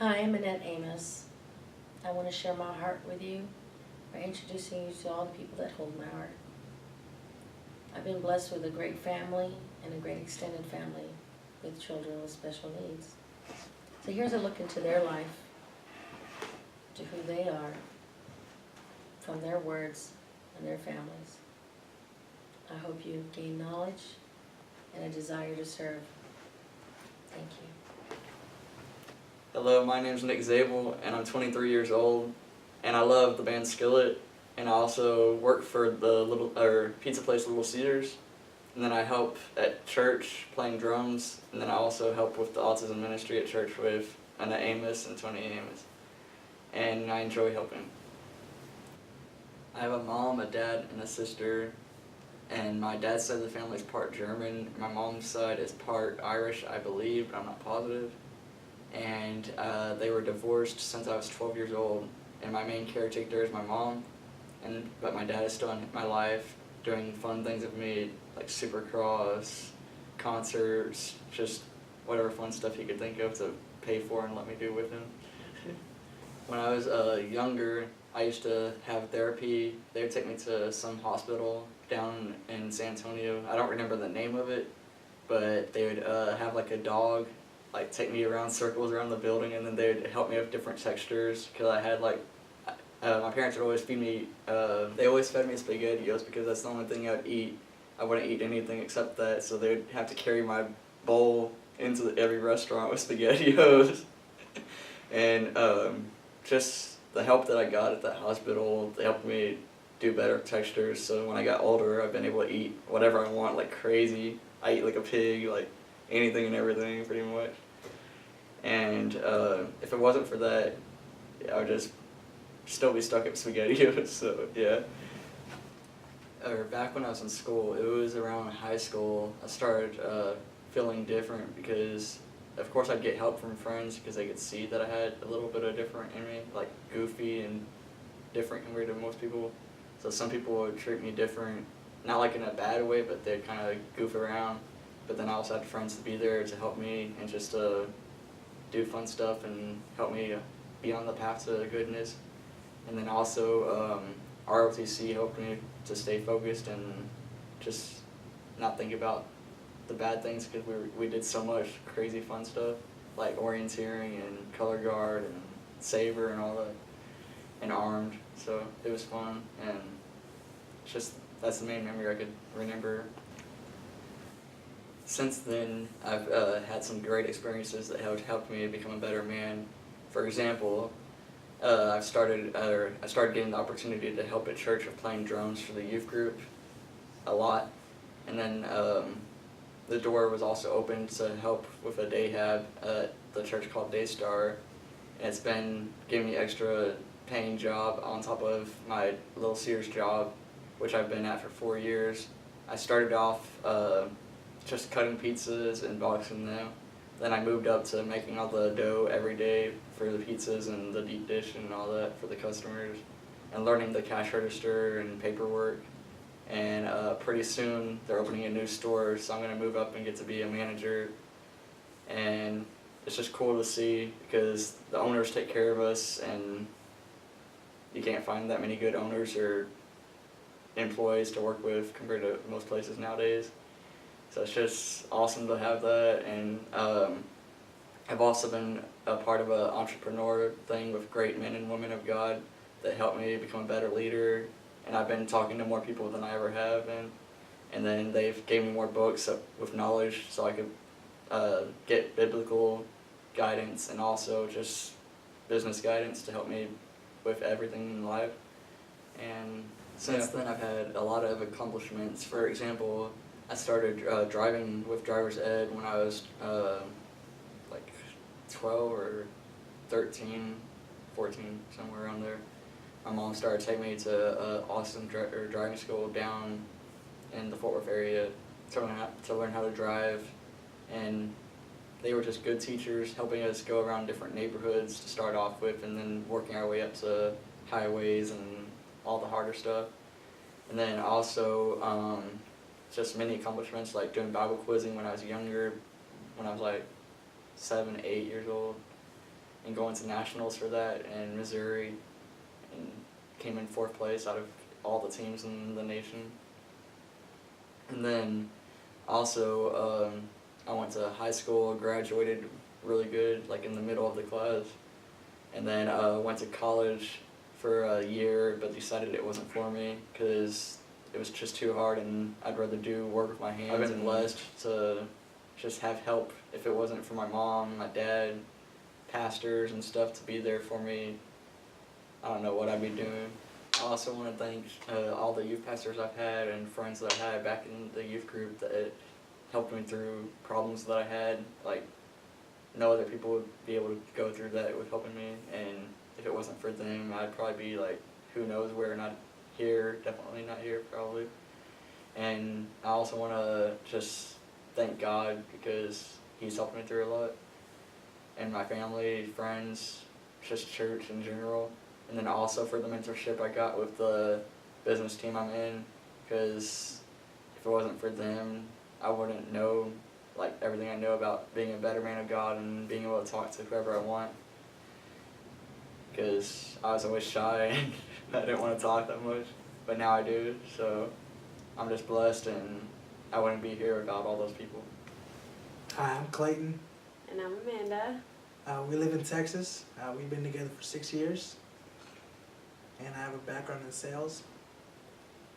Hi, I'm Annette Amos. I want to share my heart with you by introducing you to all the people that hold my heart. I've been blessed with a great family and a great extended family with children with special needs. So here's a look into their life, to who they are, from their words and their families. I hope you gain knowledge and a desire to serve. Thank you. Hello, my name's Nick Zabel, and I'm 23 years old, and I love the band Skillet, and I also work for the pizza place Little Caesars, and then I help at church playing drums, and then I also help with the autism ministry at church with Annette Amos and Tony Amos, and I enjoy helping. I have a mom, a dad, and a sister, and my dad's side of the family is part German, my mom's side is part Irish, I believe, but I'm not positive. And they were divorced since I was 12 years old, and my main caretaker is my mom, but my dad is still in my life doing fun things with me, like Supercross, concerts, just whatever fun stuff he could think of to pay for and let me do with him. When I was younger, I used to have therapy. They would take me to some hospital down in San Antonio. I don't remember the name of it, but they would have like a dog like take me around circles around the building, and then they'd help me with different textures because I had like my parents would always feed me. They always fed me SpaghettiOs because that's the only thing I'd eat. I wouldn't eat anything except that, so they'd have to carry my bowl into every restaurant with SpaghettiOs. And just the help that I got at that hospital, they helped me do better textures. So when I got older, I've been able to eat whatever I want like crazy. I eat like a pig, like anything and everything pretty much. And if it wasn't for that, I would just still be stuck at SpaghettiOs, so yeah. Back when I was in school, it was around high school, I started feeling different because of course I'd get help from friends because they could see that I had a little bit of different in me, like goofy and different compared to most people. So some people would treat me different, not like in a bad way, but they'd kind of goof around. But then I also had friends to be there to help me and just do fun stuff and help me be on the path to goodness. And then also ROTC helped me to stay focused and just not think about the bad things because we did so much crazy fun stuff like orienteering and color guard and saber and all that and armed. So it was fun, and it's just that's the main memory I could remember. Since then, I've had some great experiences that have helped me become a better man. For example, I started getting the opportunity to help at church with playing drums for the youth group a lot. And then the door was also open to help with a day hab at the church called Daystar. And it's been giving me extra paying job on top of my Little Sears job, which I've been at for 4 years. I started off just cutting pizzas and boxing them. Then I moved up to making all the dough every day for the pizzas and the deep dish and all that for the customers, and learning the cash register and paperwork. And pretty soon they're opening a new store, so I'm going to move up and get to be a manager. And it's just cool to see because the owners take care of us, and you can't find that many good owners or employees to work with compared to most places nowadays. So it's just awesome to have that, and I've also been a part of an entrepreneur thing with great men and women of God that helped me become a better leader, and I've been talking to more people than I ever have, and then they've gave me more books with knowledge so I could get biblical guidance and also just business guidance to help me with everything in life. And since then I've had a lot of accomplishments. For example, I started driving with driver's ed when I was like 12 or 13, 14, somewhere around there. My mom started taking me to Austin driving school down in the Fort Worth area to learn how to drive, and they were just good teachers helping us go around different neighborhoods to start off with, and then working our way up to highways and all the harder stuff. And then also just many accomplishments like doing Bible quizzing when I was younger, when I was like 7, 8 years old, and going to nationals for that in Missouri, and came in 4th place out of all the teams in the nation. And then also I went to high school, graduated really good, like in the middle of the class, and then went to college for a year, but decided it wasn't for me because it was just too hard, and I'd rather do work with my hands. I've been blessed to just have help. If it wasn't for my mom, my dad, pastors and stuff to be there for me, I don't know what I'd be doing. I also want to thank all the youth pastors I've had and friends that I had back in the youth group that helped me through problems that I had. Like, no other people would be able to go through that with helping me, and if it wasn't for them, I'd probably be like, who knows where, not here, definitely not here probably. And I also want to just thank God because He's helped me through a lot, and my family, friends, just church in general. And then also for the mentorship I got with the business team I'm in, because if it wasn't for them, I wouldn't know like everything I know about being a better man of God and being able to talk to whoever I want. Because I was always shy and I didn't want to talk that much, but now I do. So I'm just blessed, and I wouldn't be here without all those people. Hi, I'm Clayton. And I'm Amanda. We live in Texas. We've been together for 6 years. And I have a background in sales.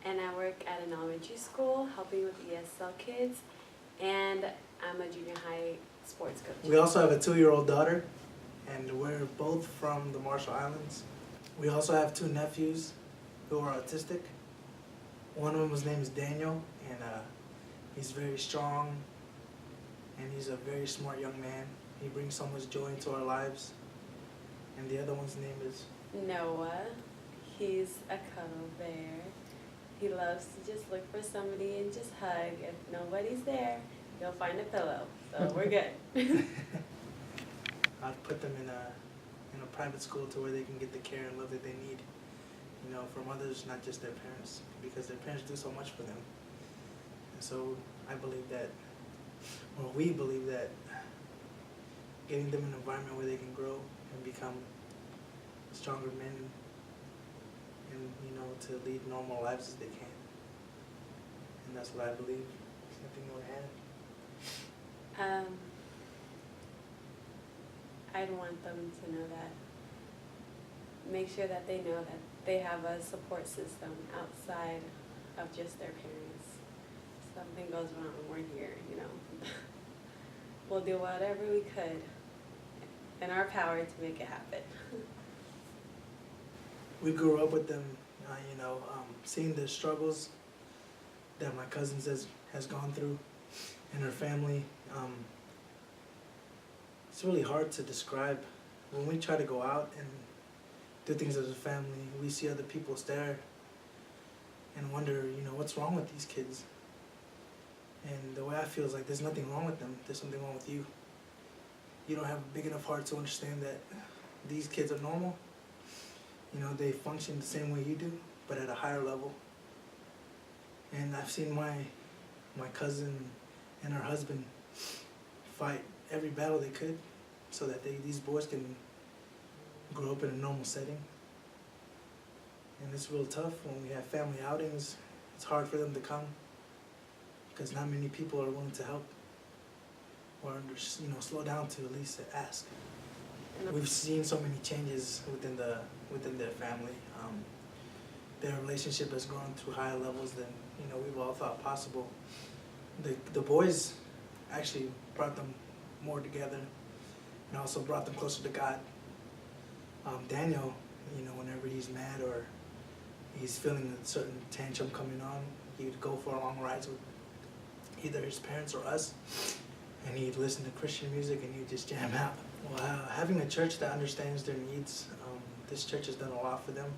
And I work at an elementary school helping with ESL kids. And I'm a junior high sports coach. We also have a 2-year-old daughter, and we're both from the Marshall Islands. We also have 2 nephews who are autistic. One of them, his name is Daniel, and he's very strong, and he's a very smart young man. He brings so much joy into our lives. And the other one's name is Noah. He's a cuddle bear. He loves to just look for somebody and just hug. If nobody's there, he'll find a pillow. So we're good. I've put them in a private school to where they can get the care and love that they need, from others, not just their parents, because their parents do so much for them. And so we believe that getting them an environment where they can grow and become stronger men and to lead normal lives as they can. And that's what I believe. Something you want to add? I'd want them to know that. Make sure that they know that they have a support system outside of just their parents. If something goes wrong, we're here, We'll do whatever we could in our power to make it happen. We grew up with them, seeing the struggles that my cousins has gone through in her family. It's really hard to describe. When we try to go out and do things as a family, we see other people stare and wonder, what's wrong with these kids? And the way I feel is like there's nothing wrong with them. There's something wrong with you. You don't have a big enough heart to understand that these kids are normal. They function the same way you do, but at a higher level. And I've seen my cousin and her husband fight every battle they could so that these boys can grow up in a normal setting. And it's real tough when we have family outings. It's hard for them to come because not many people are willing to help or slow down to at least ask. We've seen so many changes within their family. Their relationship has grown to higher levels than we've all thought possible. The boys actually brought them more together and also brought them closer to God. Daniel, whenever he's mad or he's feeling a certain tantrum coming on, he would go for long rides with either his parents or us, and he'd listen to Christian music and he'd just jam out. Well, having a church that understands their needs, this church has done a lot for them.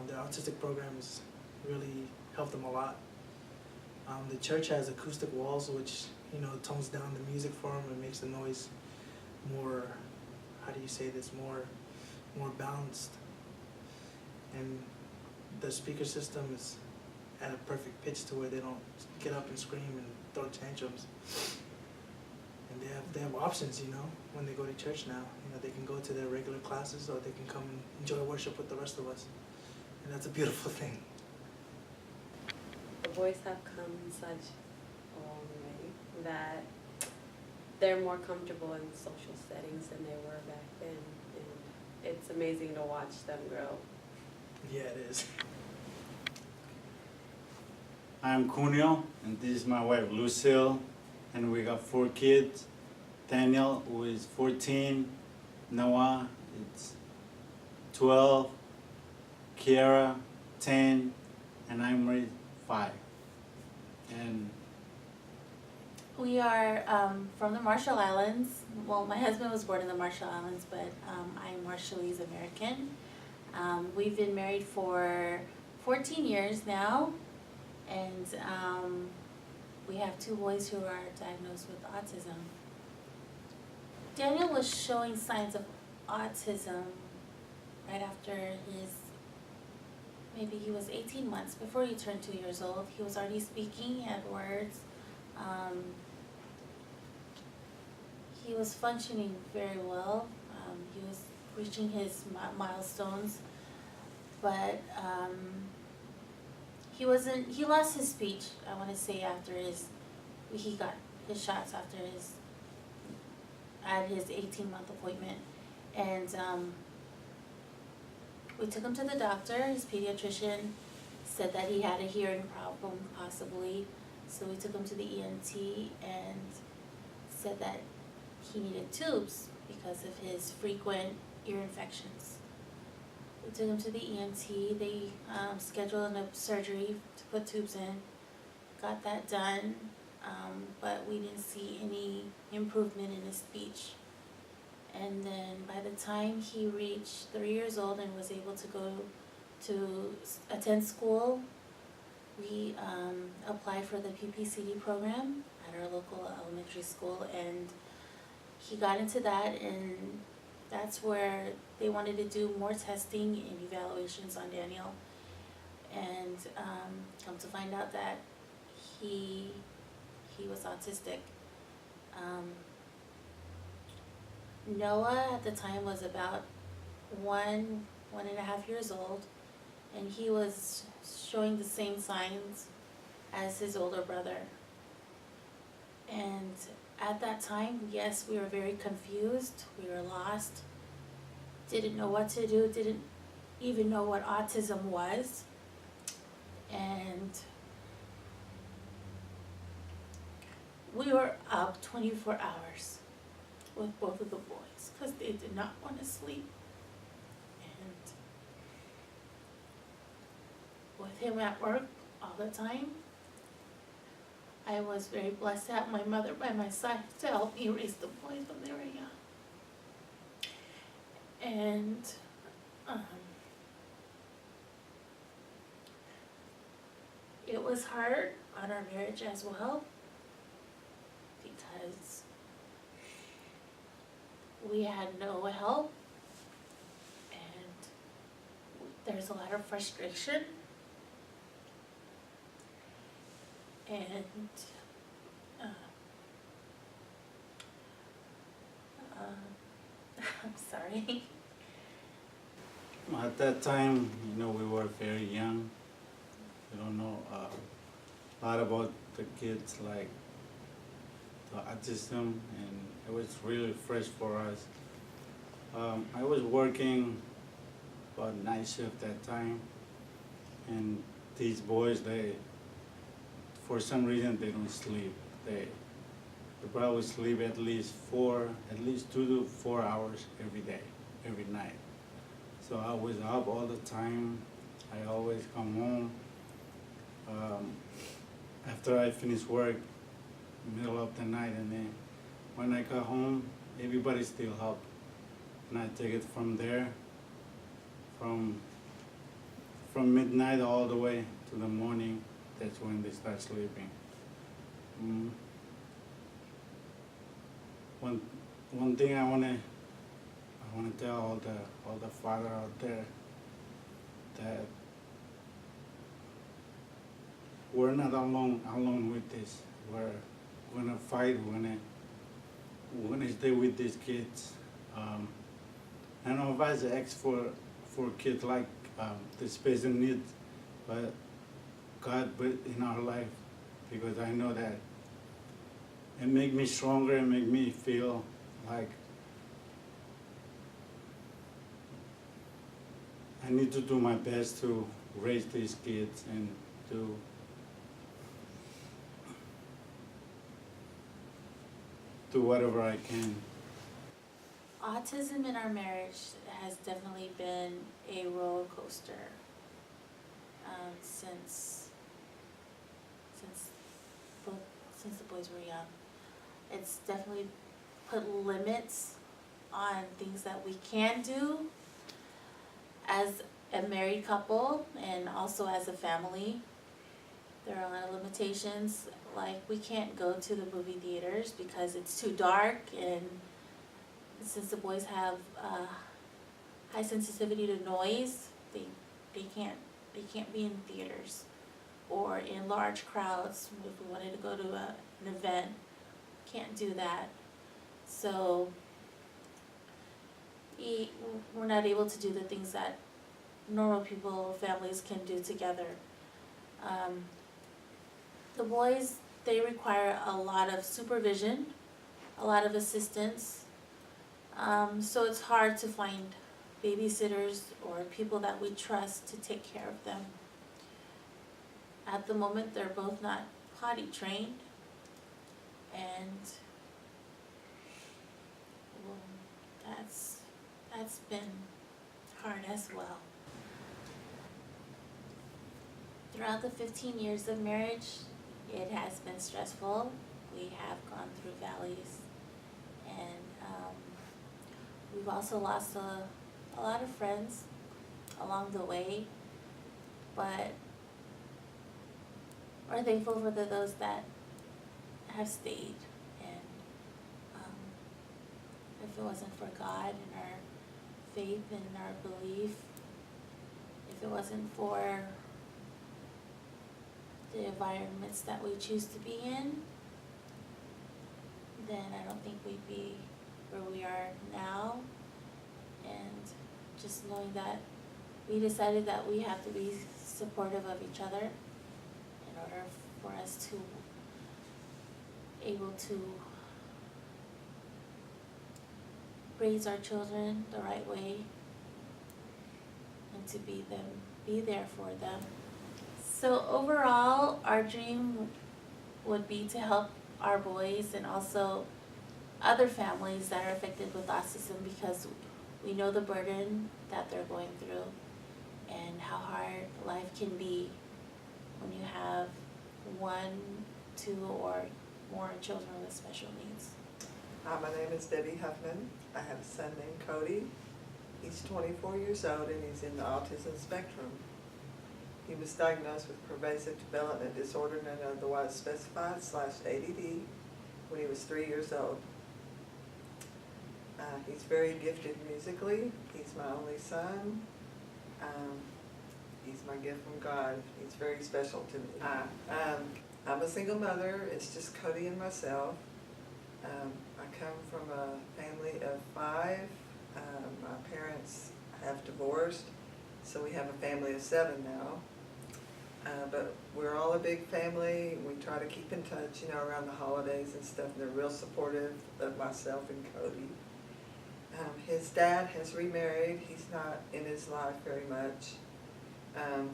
Their autistic programs really helped them a lot. The church has acoustic walls, which tones down the music for them and makes the noise more, more balanced. And the speaker system is at a perfect pitch to where they don't get up and scream and throw tantrums. And they have options, you know, when they go to church now. You know, they can go to their regular classes or they can come and enjoy worship with the rest of us. And that's a beautiful thing. The boys have come such a long way that they're more comfortable in social settings than they were back then. And it's amazing to watch them grow. Yeah, it is. I'm Cunio, and this is my wife Lucille, and we got 4 kids. Daniel, who is 14, Noah, it's 12, Kiara, 10, and I'm 5. And We are from the Marshall Islands. Well, my husband was born in the Marshall Islands, but I'm Marshallese American. We've been married for 14 years now, and we have 2 boys who are diagnosed with autism. Daniel was showing signs of autism right after maybe he was 18 months, before he turned 2 years old. He was already speaking, he had words. He was functioning very well. He was reaching his milestones, but he lost his speech, I want to say, after he got his shots at his 18-month appointment. And we took him to the doctor. His pediatrician said that he had a hearing problem, possibly. So we took him to the ENT and said that he needed tubes because of his frequent ear infections. We took him to the ENT. They scheduled a surgery to put tubes in. Got that done, but we didn't see any improvement in his speech. And then by the time he reached 3 years old and was able to go to attend school, we applied for the PPCD program at our local elementary school, and he got into that, and that's where they wanted to do more testing and evaluations on Daniel, and come to find out that he was autistic. Noah at the time was about 1.5 years old, and he was showing the same signs as his older brother. And at that time, yes, we were very confused, we were lost, didn't know what to do, didn't even know what autism was. And we were up 24 hours with both of the boys because they did not want to sleep. And with him at work all the time, I was very blessed to have my mother by my side to help me raise the boys when they were young. And it was hard on our marriage as well, because we had no help, and there's a lot of frustration. And I'm sorry. at that time, we were very young. We don't know a lot about the kids, like the autism, and it was really fresh for us. I was working about night shift that time, and these boys, for some reason, they don't sleep. They probably sleep at least 2 to 4 hours every day, every night. So I was up all the time. I always come home. After I finish work, middle of the night, and then when I got home, everybody still up. And I take it from there, from midnight all the way to the morning. That's when they start sleeping. One thing I wanna tell all the father out there, that we're not alone with this. We're gonna fight. we're gonna stay with these kids. I don't know if I was asked for kids like the special needs, but God put in our life because I know that it make me stronger and make me feel like I need to do my best to raise these kids and to do whatever I can. Autism in our marriage has definitely been a roller coaster since the boys were young. It's definitely put limits on things that we can do as a married couple and also as a family. There are a lot of limitations, like we can't go to the movie theaters because it's too dark, and since the boys have high sensitivity to noise, they can't be in theaters or in large crowds. If we wanted to go to an event, can't do that. So we're not able to do the things that normal people, families can do together. The boys, they require a lot of supervision, a lot of assistance. So it's hard to find babysitters or people that we trust to take care of them. At the moment, they're both not potty trained, and well, that's been hard as well. Throughout the 15 years of marriage, it has been stressful. We have gone through valleys, and we've also lost a lot of friends along the way, but we're thankful for those that have stayed. And if it wasn't for God and our faith and our belief, if it wasn't for the environments that we choose to be in, then I don't think we'd be where we are now. And just knowing that we decided that we have to be supportive of each other in order for us to able to raise our children the right way and to be there for them. So overall, our dream would be to help our boys and also other families that are affected with autism, because we know the burden that they're going through and how hard life can be when you have 1, 2, or more children with special needs. Hi, my name is Debbie Huffman. I have a son named Cody. He's 24 years old and he's in the autism spectrum. He was diagnosed with pervasive development disorder, not otherwise specified, /ADD, when he was 3 years old. He's very gifted musically. He's my only son. He's my gift from God. He's very special to me. I'm a single mother. It's just Cody and myself. I come from a family of 5. My parents have divorced, so we have a family of 7 now. But we're all a big family. We try to keep in touch, around the holidays and stuff, and they're real supportive of myself and Cody. His dad has remarried. He's not in his life very much.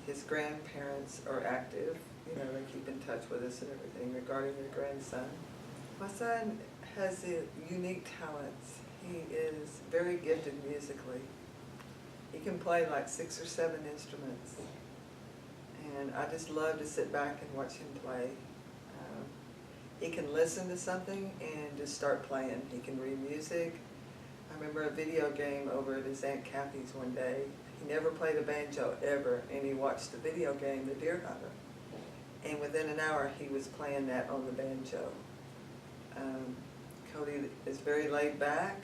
His grandparents are active. They keep in touch with us and everything regarding their grandson. My son has unique talents. He is very gifted musically. He can play like 6 or 7 instruments. And I just love to sit back and watch him play. He can listen to something and just start playing. He can read music. I remember a video game over at his Aunt Kathy's one day. He never played a banjo ever, and he watched the video game, The Deer Hunter. And within an hour, he was playing that on the banjo. Cody is very laid back.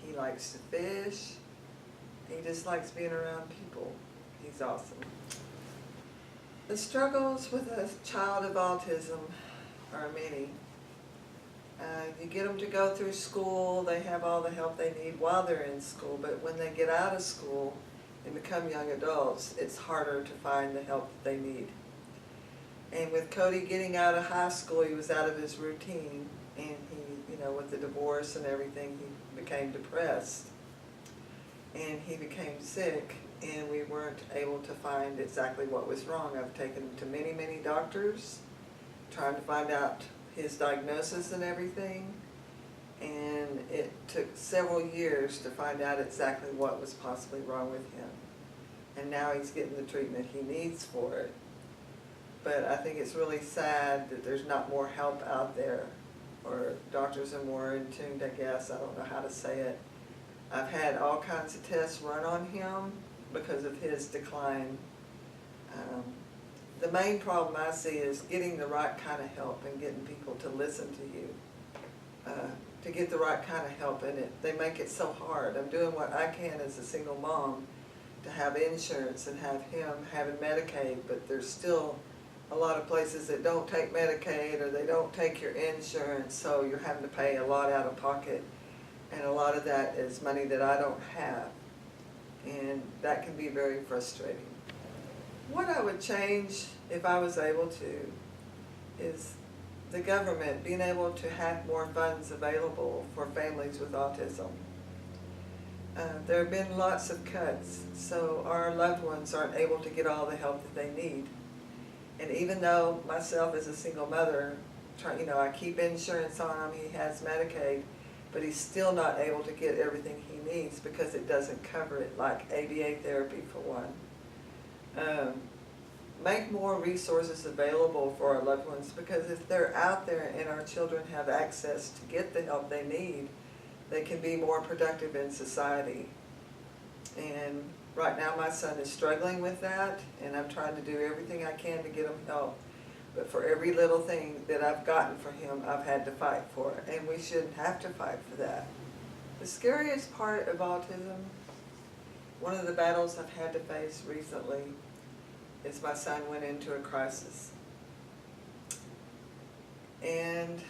He likes to fish. He just likes being around people. He's awesome. The struggles with a child of autism are many. You get them to go through school, they have all the help they need while they're in school, but when they get out of school and become young adults, it's harder to find the help that they need. And with Cody getting out of high school, he was out of his routine, and he, with the divorce and everything, he became depressed. And he became sick, and we weren't able to find exactly what was wrong. I've taken him to many, many doctors, trying to find out his diagnosis and everything, and it took several years to find out exactly what was possibly wrong with him. And now he's getting the treatment he needs for it. But I think it's really sad that there's not more help out there, or doctors are more in tune, I guess. I don't know how to say it. I've had all kinds of tests run on him because of his decline. The main problem I see is getting the right kind of help and getting people to listen to you, to get the right kind of help, and they make it so hard. I'm doing what I can as a single mom to have insurance and have him having Medicaid, but there's still a lot of places that don't take Medicaid, or they don't take your insurance, so you're having to pay a lot out of pocket, and a lot of that is money that I don't have, and that can be very frustrating. What I would change, if I was able to, is the government being able to have more funds available for families with autism. There have been lots of cuts, so our loved ones aren't able to get all the help that they need. And even though myself as a single mother, I keep insurance on him, he has Medicaid, but he's still not able to get everything he needs because it doesn't cover it, like ABA therapy for one. Make more resources available for our loved ones, because if they're out there and our children have access to get the help they need, they can be more productive in society. And right now my son is struggling with that, and I'm trying to do everything I can to get him help. But for every little thing that I've gotten for him, I've had to fight for it, and we shouldn't have to fight for that. The scariest part of autism, one of the battles I've had to face recently, is my son went into a crisis. And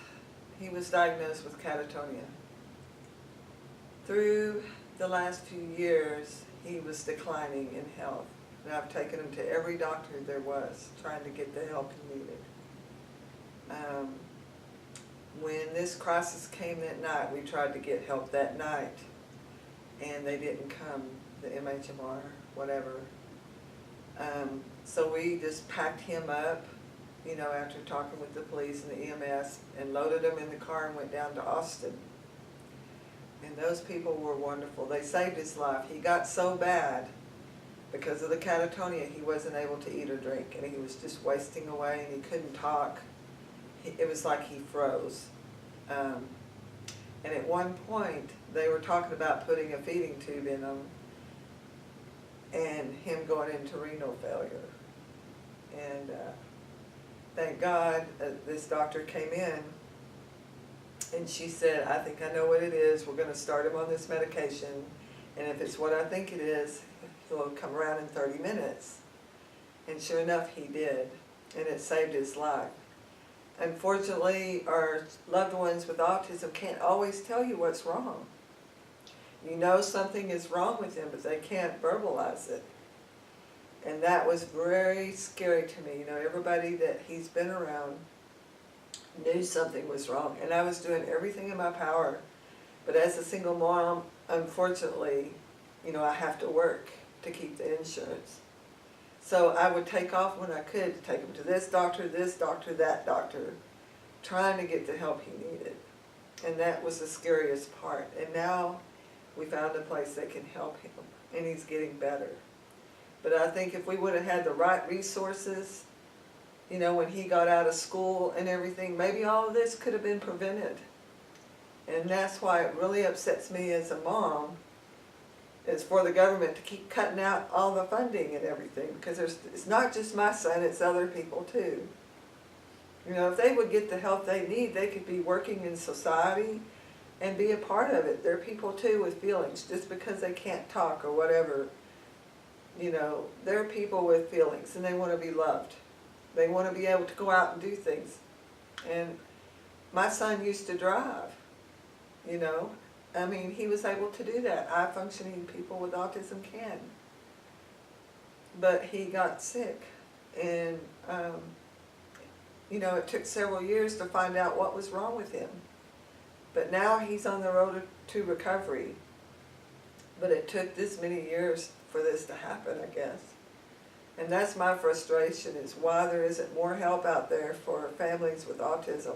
he was diagnosed with catatonia. Through the last few years, he was declining in health. And I've taken him to every doctor there was, trying to get the help he needed. When this crisis came that night, we tried to get help that night, and they didn't come, the MHMR, whatever. So we just packed him up, after talking with the police and the EMS, and loaded him in the car and went down to Austin. And those people were wonderful. They saved his life. He got so bad because of the catatonia, he wasn't able to eat or drink, and he was just wasting away, and he couldn't talk. It was like he froze. And at one point, they were talking about putting a feeding tube in him and him going into renal failure. And thank God this doctor came in, and she said, I think I know what it is. We're going to start him on this medication, and if it's what I think it is, he'll come around in 30 minutes. And sure enough, he did, and it saved his life. Unfortunately, our loved ones with autism can't always tell you what's wrong. You know something is wrong with him, but they can't verbalize it. And that was very scary to me. Everybody that he's been around knew something was wrong, and I was doing everything in my power. But as a single mom, unfortunately, I have to work to keep the insurance. So I would take off when I could to take him to this doctor, that doctor, trying to get the help he needed. And that was the scariest part. And now we found a place that can help him, and he's getting better. But I think if we would have had the right resources, when he got out of school and everything, maybe all of this could have been prevented. And that's why it really upsets me as a mom, is for the government to keep cutting out all the funding and everything, because it's not just my son, it's other people too. If they would get the help they need, they could be working in society and be a part of it. They're people too with feelings, just because they can't talk or whatever. They're people with feelings, and they want to be loved. They want to be able to go out and do things. And my son used to drive, you know. I mean, he was able to do that. High functioning people with autism can. But he got sick, and you know, it took several years to find out what was wrong with him. But now he's on the road to recovery. But it took this many years for this to happen, I guess. And that's my frustration, is why there isn't more help out there for families with autism,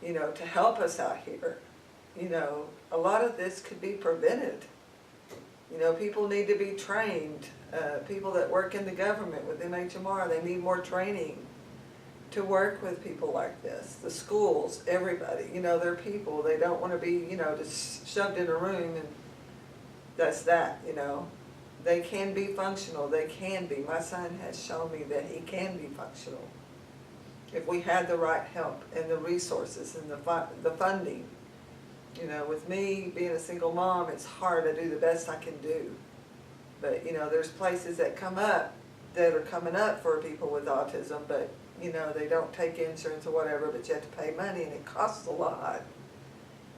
you know, to help us out here. You know, a lot of this could be prevented. You know, people need to be trained. People that work in the government with MHMR, they need more training to work with people like this. The schools, everybody, you know, they're people. They don't want to be, you know, just shoved in a room and that's that, you know. They can be functional. They can be. My son has shown me that he can be functional if we had the right help and the resources and the funding. You know, with me being a single mom, it's hard to do the best I can do. But, you know, there's places that come up that are coming up for people with autism, but, you know, they don't take insurance or whatever, but you have to pay money and it costs a lot.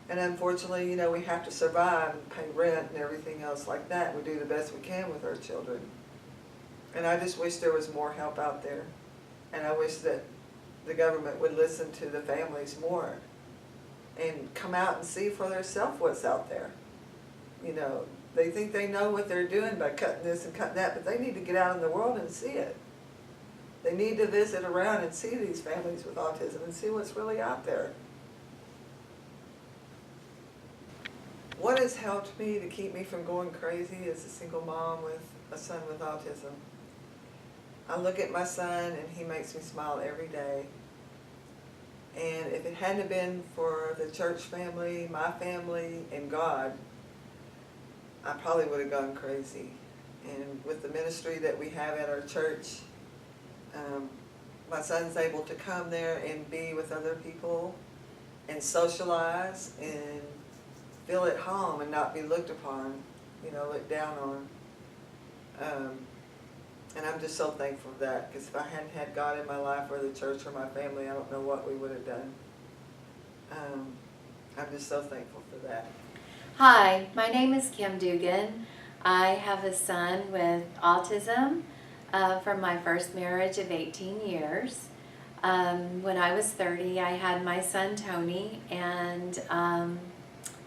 And unfortunately, you know, we have to survive and pay rent and everything else like that. We do the best we can with our children. And I just wish there was more help out there. And I wish that the government would listen to the families more and come out and see for themselves what's out there. You know, they think they know what they're doing by cutting this and cutting that, but they need to get out in the world and see it. They need to visit around and see these families with autism and see what's really out there. What has helped me to keep me from going crazy as a single mom with a son with autism? I look at my son and he makes me smile every day. And if it hadn't been for the church family, my family, and God, I probably would have gone crazy. And with the ministry that we have at our church, my son's able to come there and be with other people and socialize and feel at home and not be looked upon, you know, looked down on. And I'm just so thankful for that, because if I hadn't had God in my life or the church or my family, I don't know what we would have done. I'm just so thankful for that. Hi, my name is Kim Dugan. I have a son with autism from my first marriage of 18 years. When I was 30, I had my son Tony, and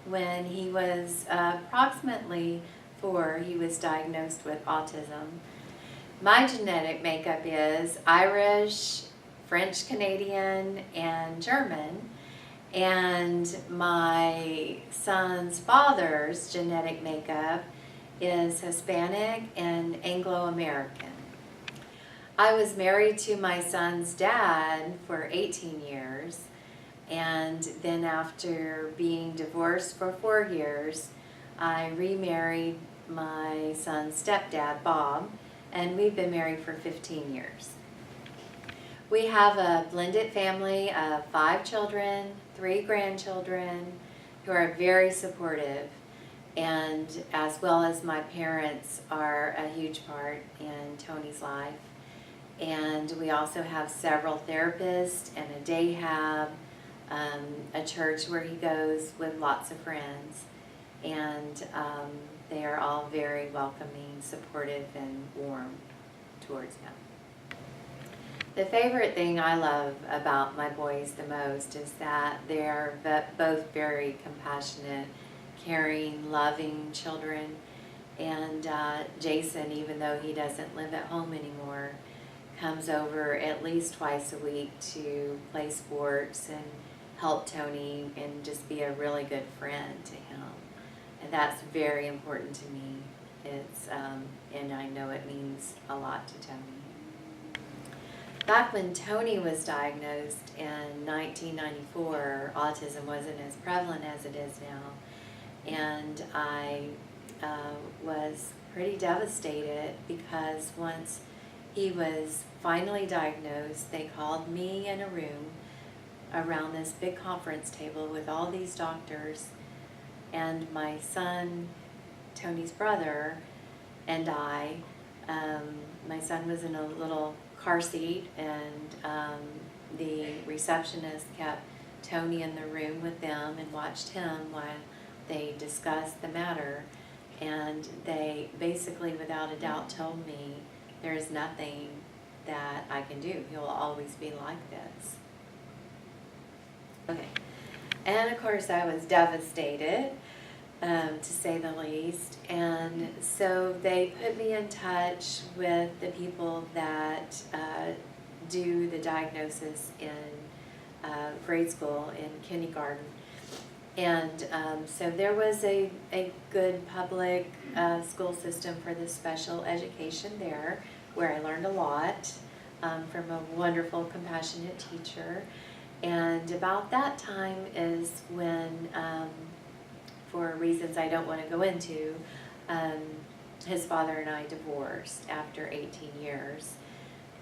when he was approximately 4, he was diagnosed with autism. My genetic makeup is Irish, French Canadian, and German. And my son's father's genetic makeup is Hispanic and Anglo-American. I was married to my son's dad for 18 years, and then after being divorced for 4 years, I remarried my son's stepdad, Bob, and we've been married for 15 years. We have a blended family of 5 children, 3 grandchildren, who are very supportive, and as well as my parents are a huge part in Tony's life. And we also have several therapists and a day hab, a church where he goes with lots of friends, and they are all very welcoming, supportive, and warm towards him. The favorite thing I love about my boys the most is that they're both very compassionate, caring, loving children. And Jason, even though he doesn't live at home anymore, comes over at least twice a week to play sports and help Tony and just be a really good friend to him. And that's very important to me. It's and I know it means a lot to Tony. Back when Tony was diagnosed in 1994, autism wasn't as prevalent as it is now. And I was pretty devastated because once he was finally diagnosed, they called me in a room around this big conference table with all these doctors, and my son, Tony's brother, and I. My son was in a little car seat, and the receptionist kept Tony in the room with them and watched him while they discussed the matter. And they basically, without a doubt, told me, there is nothing that I can do. He'll always be like this. Okay. And of course, I was devastated, to say the least. And so they put me in touch with the people that do the diagnosis in grade school, in kindergarten. And so there was a good public school system for the special education there, where I learned a lot from a wonderful, compassionate teacher. And about that time is when, for reasons I don't want to go into, his father and I divorced after 18 years.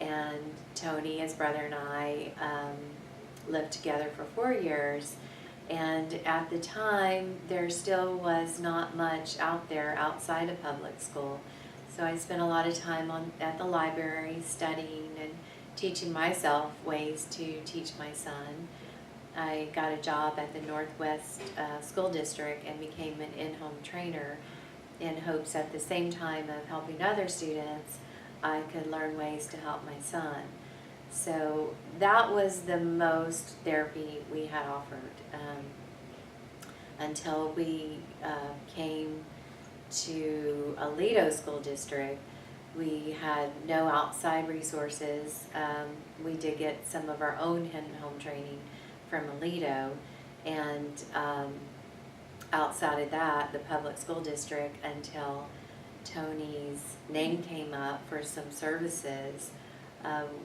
And Tony, his brother, and I lived together for 4 years. And at the time, there still was not much out there outside of public school. So I spent a lot of time at the library studying and teaching myself ways to teach my son. I got a job at the Northwest School District and became an in-home trainer in hopes at the same time of helping other students, I could learn ways to help my son. So that was the most therapy we had offered until we came to Aledo School District. We had no outside resources. We did get some of our own in-home training from Aledo, and outside of that, the public school district, until Tony's name came up for some services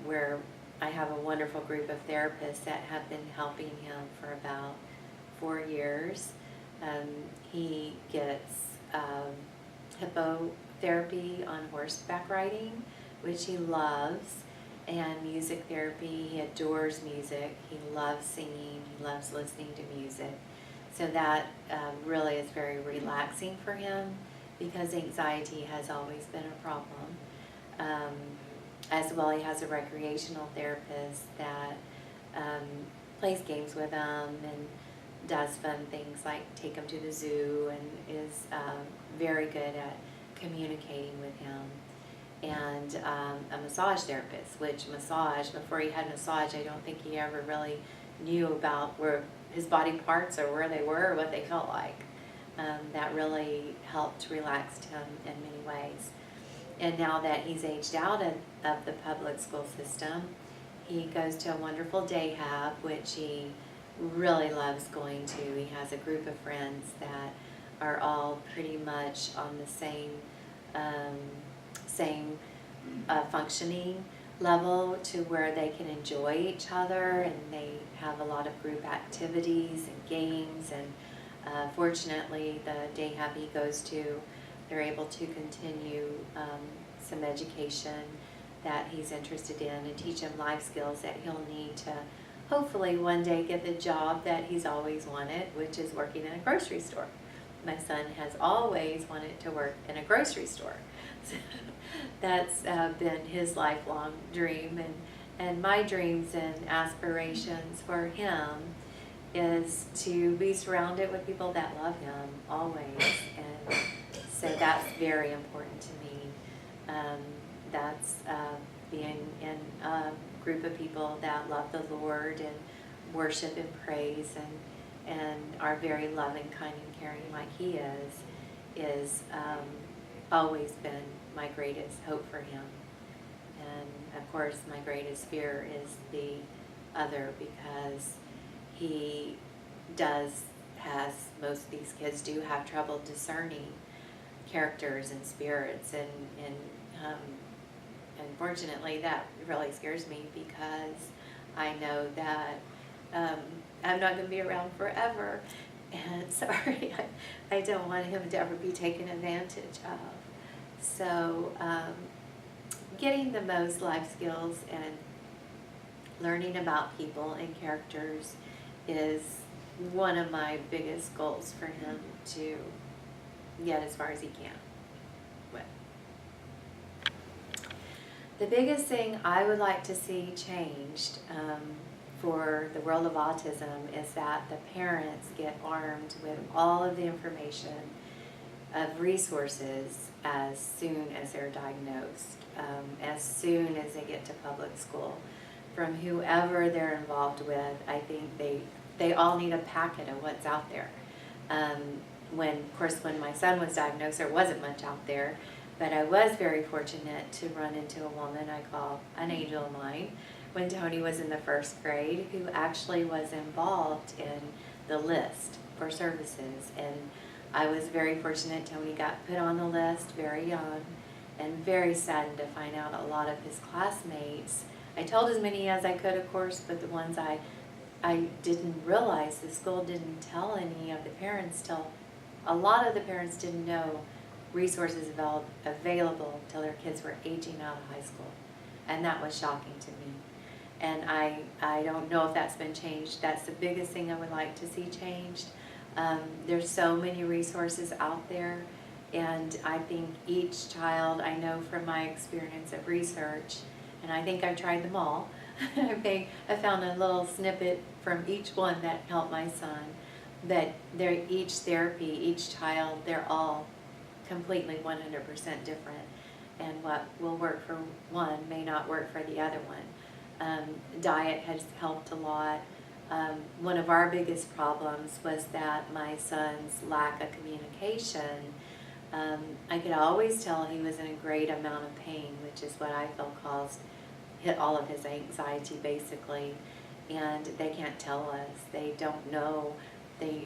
where I have a wonderful group of therapists that have been helping him for about 4 years. He gets hippotherapy on horseback riding, which he loves, and music therapy. He adores music. He loves singing. He loves listening to music. So that really is very relaxing for him, because anxiety has always been a problem. As well, he has a recreational therapist that plays games with him and does fun things like take him to the zoo, and is very good at communicating with him. And a massage therapist, which before he had massage, I don't think he ever really knew about where his body parts or where they were or what they felt like. That really helped relax him in many ways. And now that he's aged out of the public school system, he goes to a wonderful day hub, which he really loves going to. He has a group of friends that are all pretty much on the same functioning level, to where they can enjoy each other, and they have a lot of group activities and games. And fortunately, the day hub he goes to, they're able to continue some education that he's interested in, and teach him life skills that he'll need to hopefully one day get the job that he's always wanted, which is working in a grocery store. My son has always wanted to work in a grocery store. So that's been his lifelong dream, and my dreams and aspirations for him is to be surrounded with people that love him always, and so that's very important to me. That's being in a group of people that love the Lord and worship and praise, and are very loving, kind, and caring like he is always been my greatest hope for him. And of course, my greatest fear is the other, because most of these kids do have trouble discerning characters and spirits, and unfortunately that really scares me, because I know that I'm not going to be around forever, and sorry, I don't want him to ever be taken advantage of. So getting the most life skills and learning about people and characters is one of my biggest goals for him to get as far as he can with. The biggest thing I would like to see changed for the world of autism is that the parents get armed with all of the information of resources as soon as they're diagnosed, as soon as they get to public school. From whoever they're involved with, I think they all need a packet of what's out there. When my son was diagnosed, there wasn't much out there, but I was very fortunate to run into a woman I call an angel of mine when Tony was in the first grade, who actually was involved in the list for services. And I was very fortunate Tony got put on the list very young, and very saddened to find out a lot of his classmates, I told as many as I could, of course, but the ones I didn't realize, the school didn't tell any of the parents till, a lot of the parents didn't know resources available till their kids were aging out of high school. And that was shocking to me. And I don't know if that's been changed. That's the biggest thing I would like to see changed. There's so many resources out there, and I think each child, I know from my experience of research, and I think I've tried them all, I found a little snippet from each one that helped my son, that each therapy, each child, they're all completely 100% different, and what will work for one may not work for the other one. Diet has helped a lot. One of our biggest problems was that my son's lack of communication. I could always tell he was in a great amount of pain, which is what I feel hit all of his anxiety basically, and they can't tell us. They don't know.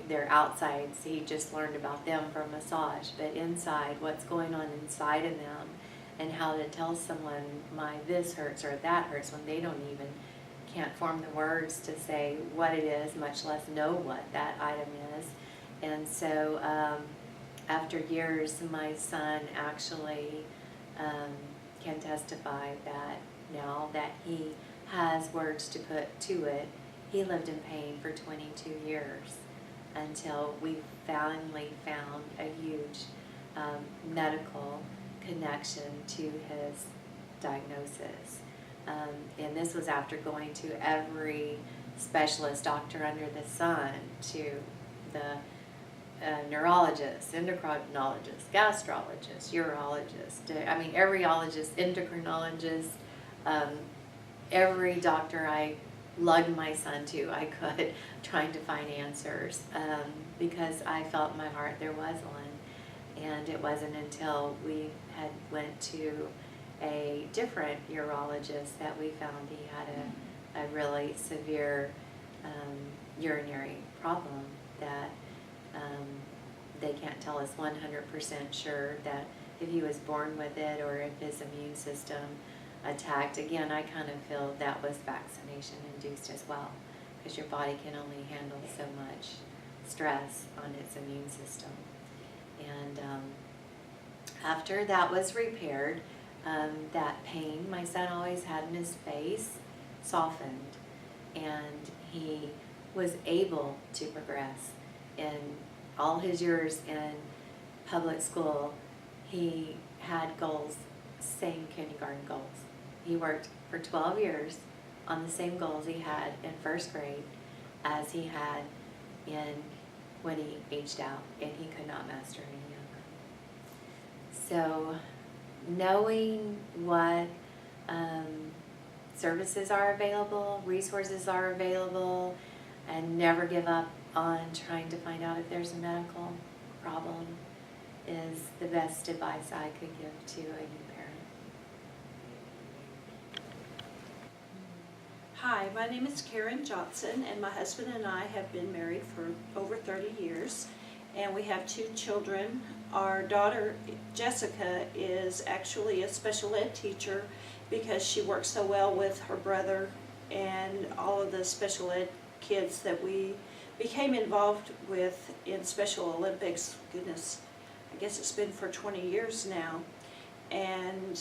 They're outside, so he just learned about them from massage, but inside, what's going on inside of them, and how to tell someone my this hurts or that hurts when they can't form the words to say what it is, much less know what that item is. And so after years, my son actually can testify that now that he has words to put to it, he lived in pain for 22 years until we finally found a huge medical connection to his diagnosis. And this was after going to every specialist doctor under the sun, to the neurologist, endocrinologist, gastrologist, urologist, every endocrinologist, every doctor I lugged my son to, I could, trying to find answers, because I felt in my heart there was one. And it wasn't until we had went to a different urologist that we found he had a really severe urinary problem that they can't tell us 100% sure that if he was born with it or if his immune system attacked. Again, I kind of feel that was vaccination induced as well, because your body can only handle so much stress on its immune system. And after that was repaired, that pain my son always had in his face softened, and he was able to progress. In all his years in public school, he had goals, same kindergarten goals. He worked for 12 years on the same goals he had in first grade as he had when he aged out, and he could not master any of them. So knowing what services are available, resources are available, and never give up on trying to find out if there's a medical problem is the best advice I could give to a new parent. Hi, my name is Karen Johnson, and my husband and I have been married for over 30 years, and we have 2 children. Our daughter, Jessica, is actually a special ed teacher because she works so well with her brother and all of the special ed kids that we became involved with in Special Olympics. Goodness, I guess it's been for 20 years now. And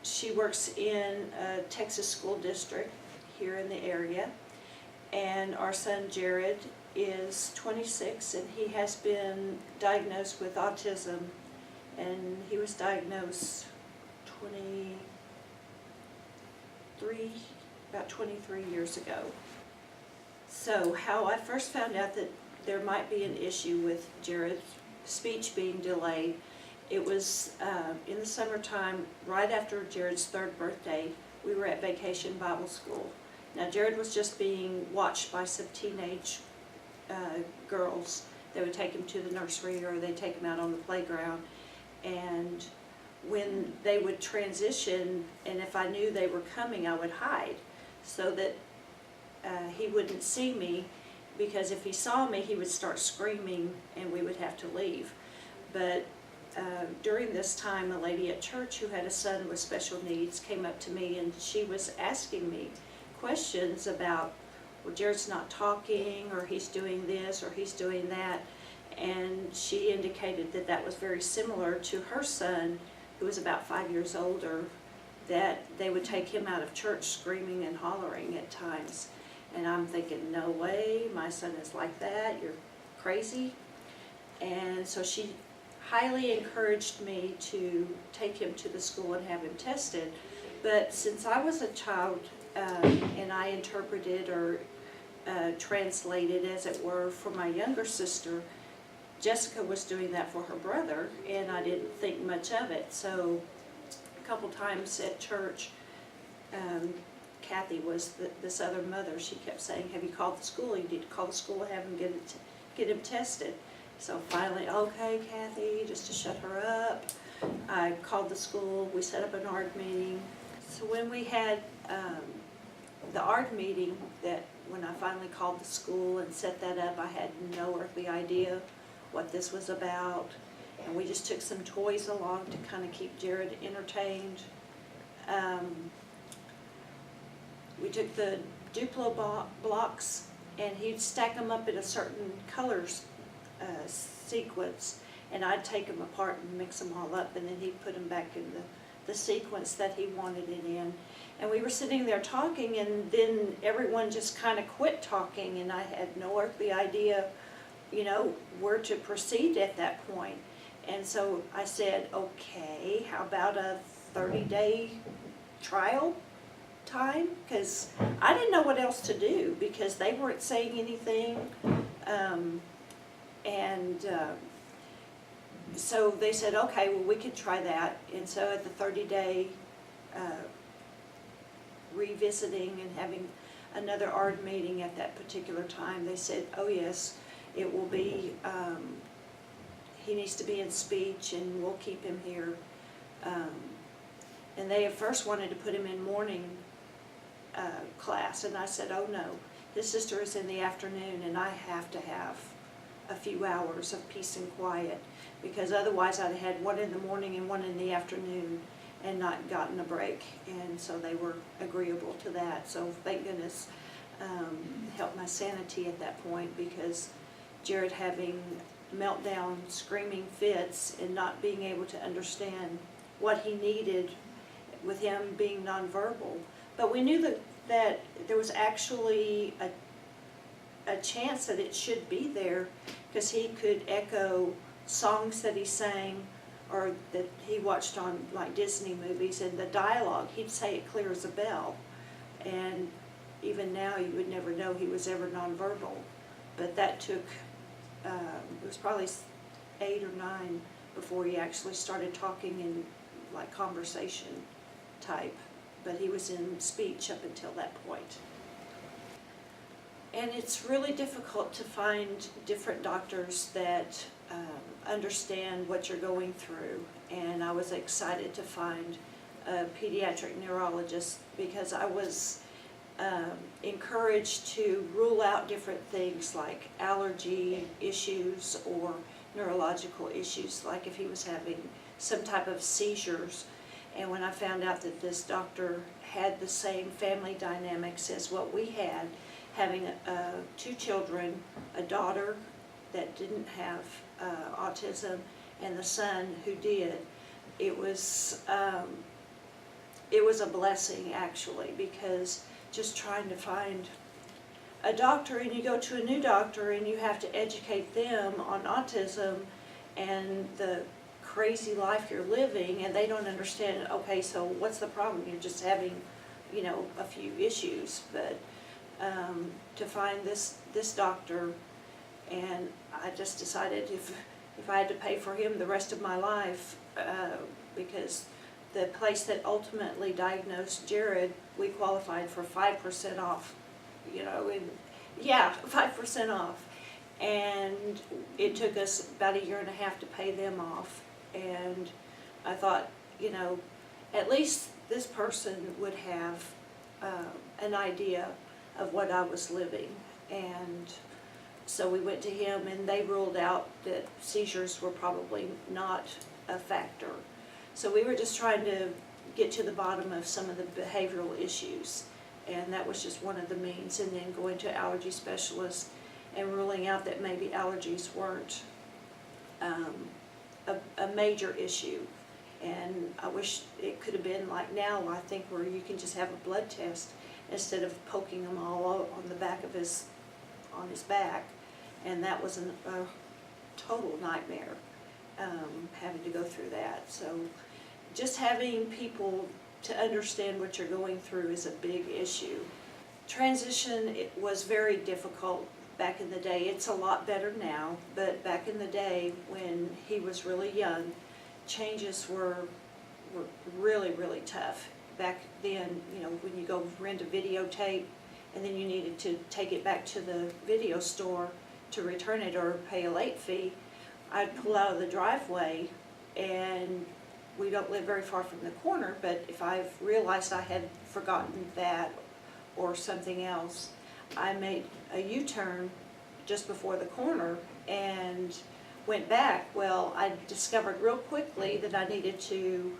she works in a Texas school district here in the area. And our son Jared is 26, and he has been diagnosed with autism. And he was diagnosed 23 about 23 years ago. So how I first found out that there might be an issue with Jared's speech being delayed, it was in the summertime, right after Jared's 3rd birthday. We were at Vacation Bible School. Now Jared was just being watched by some teenage girls. They would take him to the nursery or they'd take him out on the playground. And when they would transition, and if I knew they were coming, I would hide so that he wouldn't see me, because if he saw me, he would start screaming and we would have to leave. But during this time, a lady at church who had a son with special needs came up to me and she was asking me questions about, well, Jared's not talking, or he's doing this, or he's doing that. And she indicated that that was very similar to her son, who was about 5 years older, that they would take him out of church screaming and hollering at times. And I'm thinking, no way, my son is like that, you're crazy. And so she highly encouraged me to take him to the school and have him tested. But since I was a child and I interpreted or translated, as it were, for my younger sister, Jessica was doing that for her brother, and I didn't think much of it. So a couple times at church, Kathy was this other mother. She kept saying, have you called the school? You need to call the school and have him get him tested. So finally, okay, Kathy, just to shut her up, I called the school. We set up an ARD meeting. So when we had the ARD meeting, that when I finally called the school and set that up, I had no earthly idea what this was about. And we just took some toys along to kind of keep Jared entertained. We took the Duplo blocks and he'd stack them up in a certain colors sequence, and I'd take them apart and mix them all up, and then he'd put them back in the sequence that he wanted it in. And we were sitting there talking, and then everyone just kind of quit talking, and I had no earthly idea, you know, where to proceed at that point. And so I said, okay, how about a 30-day trial time? Because I didn't know what else to do, because they weren't saying anything. So they said, okay, well, we could try that. And so at the 30-day revisiting and having another ARD meeting at that particular time, they said, oh yes, it will be, he needs to be in speech and we'll keep him here. And they at first wanted to put him in morning class, and I said, oh no, his sister is in the afternoon and I have to have a few hours of peace and quiet, because otherwise I'd have had one in the morning and one in the afternoon and not gotten a break. And so they were agreeable to that. So thank goodness, helped my sanity at that point, because Jared having meltdown, screaming fits, and not being able to understand what he needed with him being nonverbal. But we knew that there was actually a chance that it should be there, because he could echo songs that he sang or that he watched on like Disney movies, and the dialogue, he'd say it clear as a bell. And even now you would never know he was ever nonverbal. But that took, it was probably 8 or 9 before he actually started talking in like conversation type. But he was in speech up until that point. And it's really difficult to find different doctors that understand what you're going through. And I was excited to find a pediatric neurologist, because I was encouraged to rule out different things like allergy issues or neurological issues, like if he was having some type of seizures. And when I found out that this doctor had the same family dynamics as what we had, having 2 children, a daughter that didn't have autism and the son who did, it was a blessing actually, because just trying to find a doctor, and you go to a new doctor and you have to educate them on autism and the crazy life you're living, and they don't understand, okay, so what's the problem? You're just having you know, a few issues, but to find this doctor, and I just decided if I had to pay for him the rest of my life, because the place that ultimately diagnosed Jared, we qualified for 5% off, you know, and yeah, 5% off. And it took us about 1.5 years to pay them off. And I thought, you know, at least this person would have an idea of what I was living. And so we went to him, and they ruled out that seizures were probably not a factor. So we were just trying to get to the bottom of some of the behavioral issues, and that was just one of the means. And then going to allergy specialists and ruling out that maybe allergies weren't a major issue. And I wish it could have been like now, I think, where you can just have a blood test instead of poking them all on the back of his back. And that was a total nightmare, having to go through that. So just having people to understand what you're going through is a big issue. Transition, it was very difficult back in the day. It's a lot better now, but back in the day when he was really young, changes were really, really tough. Back then, you know, when you go rent a videotape and then you needed to take it back to the video store to return it or pay a late fee, I'd pull out of the driveway, and we don't live very far from the corner, but if I've realized I had forgotten that or something else, I made a U-turn just before the corner and went back. Well, I discovered real quickly that I needed to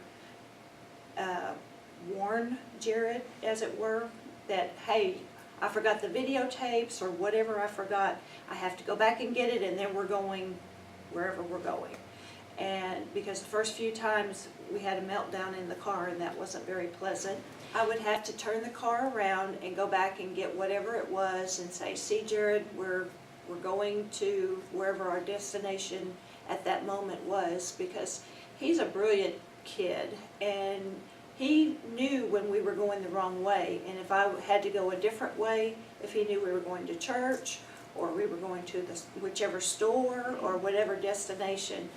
warn Jared, as it were, that, hey, I forgot the videotapes or whatever I forgot. I have to go back and get it, and then we're going wherever we're going. And because the first few times we had a meltdown in the car, and that wasn't very pleasant, I would have to turn the car around and go back and get whatever it was and say, see, Jared, we're going to wherever our destination at that moment was, because he's a brilliant kid, and he knew when we were going the wrong way. And if I had to go a different way, if he knew we were going to church or we were going to whichever store or whatever destination,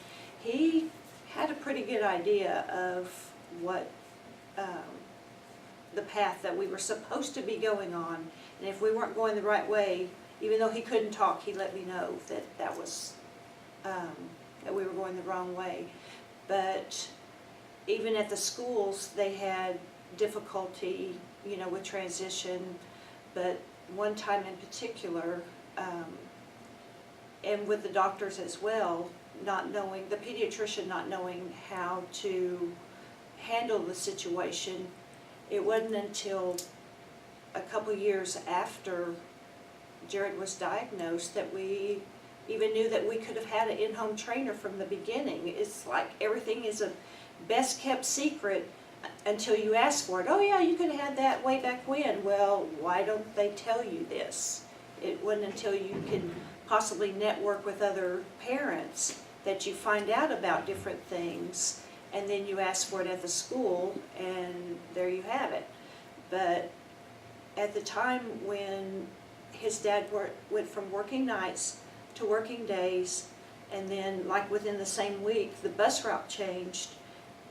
he had a pretty good idea of what the path that we were supposed to be going on. And if we weren't going the right way, even though he couldn't talk, he let me know that was that we were going the wrong way. But even at the schools, they had difficulty, you know, with transition. But one time in particular, and with the doctors as well, not knowing, the pediatrician not knowing how to handle the situation, it wasn't until a couple years after Jared was diagnosed that we even knew that we could have had an in-home trainer from the beginning. It's like everything is a best kept secret until you ask for it. Oh yeah, you could have had that way back when. Well, why don't they tell you this? It wasn't until you can possibly network with other parents that you find out about different things, and then you ask for it at the school, and there you have it. But at the time when his dad went from working nights to working days, and then like within the same week the bus route changed,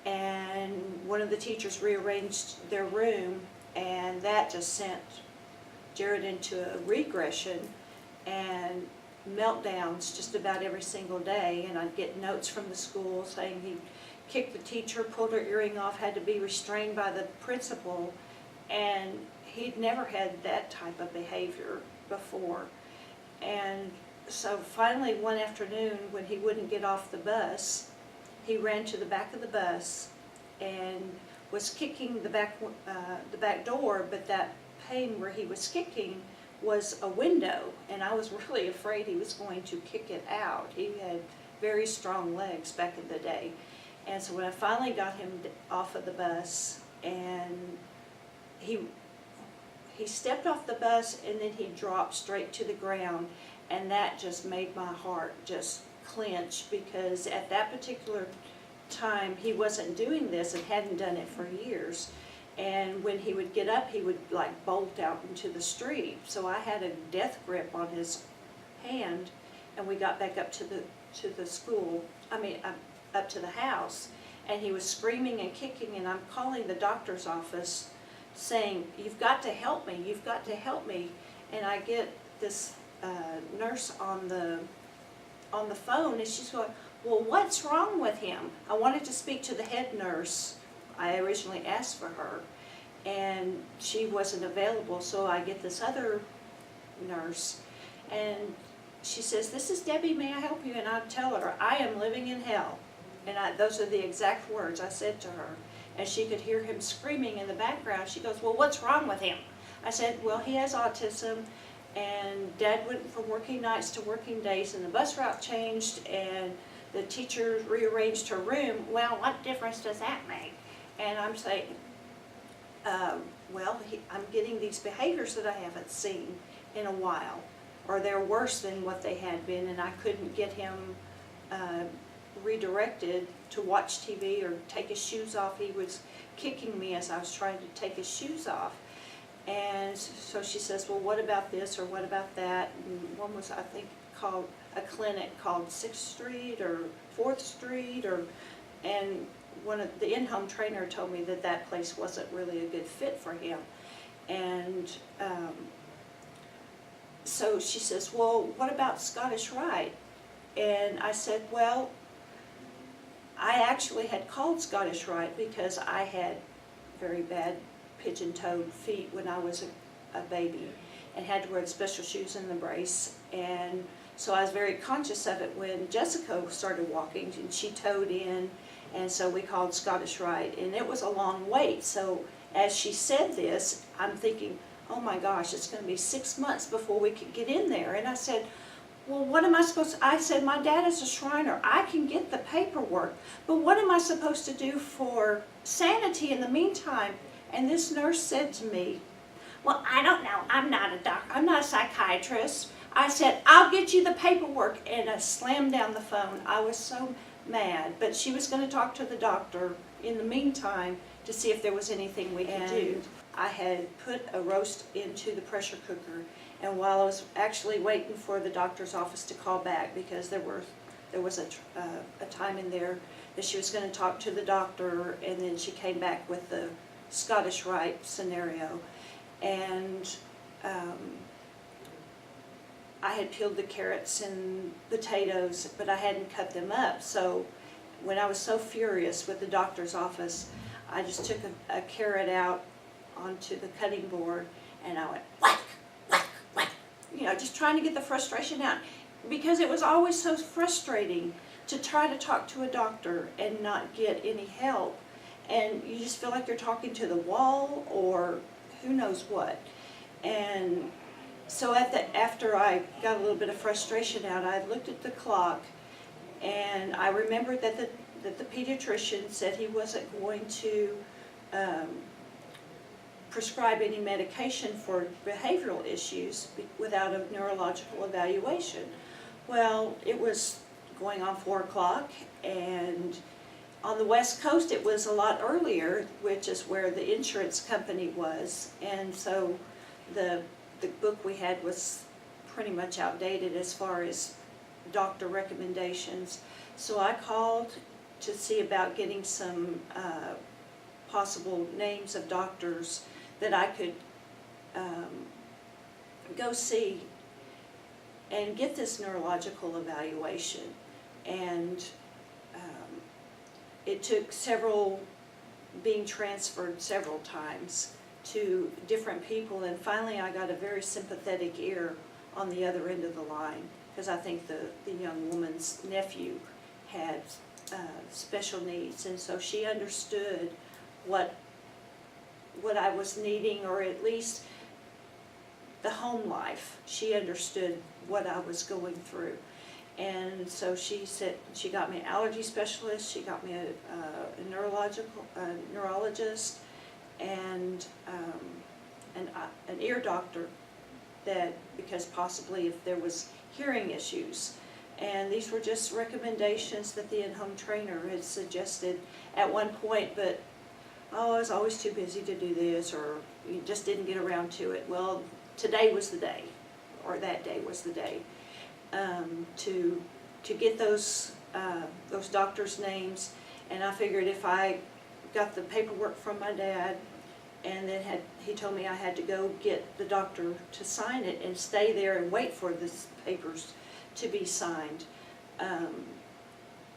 and one of the teachers rearranged their room, and that just sent Jared into a regression and meltdowns just about every single day. And I'd get notes from the school saying he kicked the teacher, pulled her earring off, had to be restrained by the principal, and he'd never had that type of behavior before. And so finally one afternoon when he wouldn't get off the bus, he ran to the back of the bus and was kicking the back door, but that pane where he was kicking was a window, and I was really afraid he was going to kick it out. He had very strong legs back in the day. And so when I finally got him off of the bus, and he stepped off the bus and then he dropped straight to the ground, and that just made my heart just clench, because at that particular time he wasn't doing this and hadn't done it for years. And when he would get up, he would like bolt out into the street. So I had a death grip on his hand, and we got back up to the school, up to the house, and he was screaming and kicking, and I'm calling the doctor's office saying, "You've got to help me, you've got to help me." And I get this nurse on the phone, and she's going, "Well, what's wrong with him?" I wanted to speak to the head nurse. I originally asked for her, and she wasn't available, so I get this other nurse, and she says, "This is Debbie, may I help you?" And I tell her, "I am living in hell." And those are the exact words I said to her. And she could hear him screaming in the background. She goes, "Well, what's wrong with him?" I said, "Well, he has autism, and Dad went from working nights to working days, and the bus route changed, and the teacher rearranged her room." "Well, what difference does that make?" And I'm saying, I'm getting these behaviors that I haven't seen in a while, or they're worse than what they had been, and I couldn't get him redirected to watch TV or take his shoes off. He was kicking me as I was trying to take his shoes off. And so she says, "Well, what about this or what about that?" And one was, I think, called a clinic called 6th Street or 4th Street, and one of the in-home trainer told me that that place wasn't really a good fit for him. And so she says, "Well, what about Scottish Rite?" And I said, "Well, I actually had called Scottish Rite because I had very bad pigeon-toed feet when I was a baby and had to wear the special shoes and the brace. And so I was very conscious of it when Jessica started walking, and she toed in, and so we called Scottish Rite, and it was a long wait. So as she said this, I'm thinking, oh my gosh, it's going to be 6 months before we could get in there. And I said, "Well, what am I supposed to?" I said, "My dad is a Shriner. I can get the paperwork, but what am I supposed to do for sanity in the meantime?" And this nurse said to me, "Well, I don't know. I'm not a doctor. I'm not a psychiatrist." I said, "I'll get you the paperwork," and I slammed down the phone. I was so mad, but she was going to talk to the doctor in the meantime to see if there was anything we could do. I had put a roast into the pressure cooker, and while I was actually waiting for the doctor's office to call back, because there was a time in there that she was going to talk to the doctor, and then she came back with the Scottish Rite scenario, and I had peeled the carrots and potatoes, but I hadn't cut them up. So when I was so furious with the doctor's office, I just took a carrot out onto the cutting board, and I went whack, whack, whack, just trying to get the frustration out, because it was always so frustrating to try to talk to a doctor and not get any help, and you just feel like you're talking to the wall or who knows what. And so after I got a little bit of frustration out, I looked at the clock, and I remembered that the pediatrician said he wasn't going to prescribe any medication for behavioral issues without a neurological evaluation. Well, it was going on 4 o'clock, and on the West Coast it was a lot earlier, which is where the insurance company was, and so the book we had was pretty much outdated as far as doctor recommendations. So I called to see about getting some possible names of doctors that I could go see and get this neurological evaluation. And it took being transferred several times to different people, and finally I got a very sympathetic ear on the other end of the line, because I think the young woman's nephew had special needs, and so she understood what I was needing, or at least the home life. She understood what I was going through. And so she said, she got me an allergy specialist, she got me a neurologist, and an ear doctor, because possibly if there was hearing issues. And these were just recommendations that the in-home trainer had suggested at one point, but oh, I was always too busy to do this, or you just didn't get around to it. Well, today was the day, or that day was the day, to get those doctors' names. And I figured if I got the paperwork from my dad, and then he told me I had to go get the doctor to sign it and stay there and wait for the papers to be signed,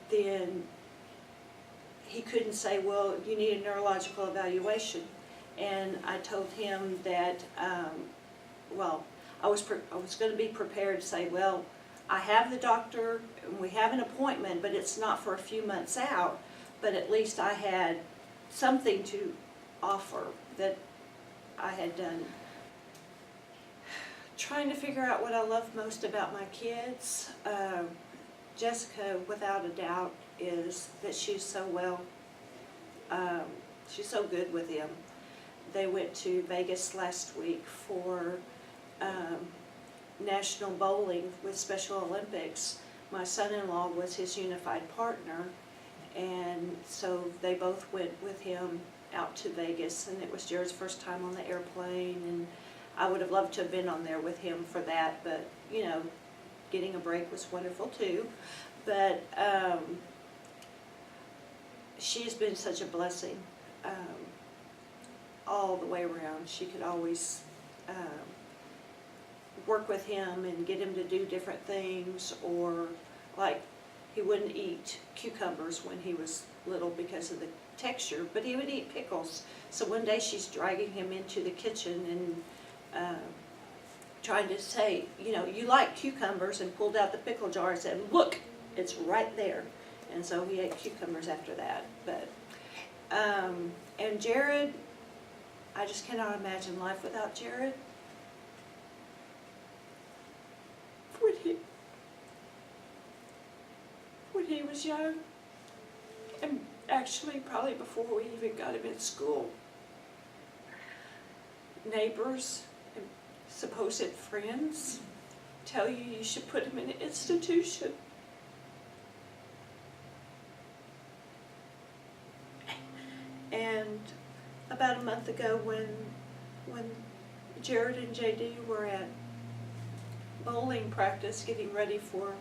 then he couldn't say, well, you need a neurological evaluation. And I told him that, well, I was going to be prepared to say, well, I have the doctor, and we have an appointment, but it's not for a few months out, but at least I had something to offer that I had done. Trying to figure out what I love most about my kids. Jessica, without a doubt, is that she's so well. She's so good with him. They went to Vegas last week for national bowling with Special Olympics. My son-in-law was his unified partner, and so they both went with him out to Vegas, and it was Jared's first time on the airplane, and I would have loved to have been on there with him for that, but, you know, getting a break was wonderful too. But she's been such a blessing all the way around. She could always work with him and get him to do different things, or like he wouldn't eat cucumbers when he was little because of the texture, but he would eat pickles. So one day she's dragging him into the kitchen and trying to say, you know, you like cucumbers, and pulled out the pickle jar and said, look, it's right there. And so he ate cucumbers after that. But and Jared, I just cannot imagine life without Jared. When he was young, and actually probably before we even got him in school, neighbors and supposed friends tell you should put him in an institution. And about a month ago, when Jared and JD were at bowling practice getting ready for,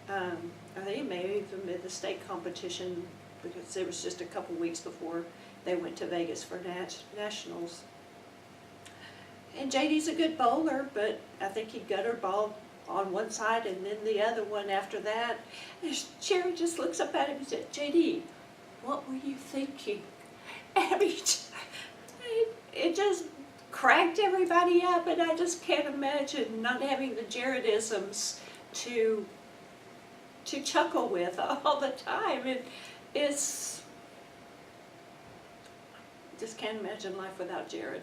I think it may have even been the state competition, because it was just a couple weeks before they went to Vegas for nationals. And JD's a good bowler, but I think he gutter balled on one side and then the other one after that. And Jared just looks up at him and said, JD, what were you thinking? And I mean, it just cracked everybody up, and I just can't imagine not having the Jaredisms to chuckle with all the time. And it's, just can't imagine life without Jared.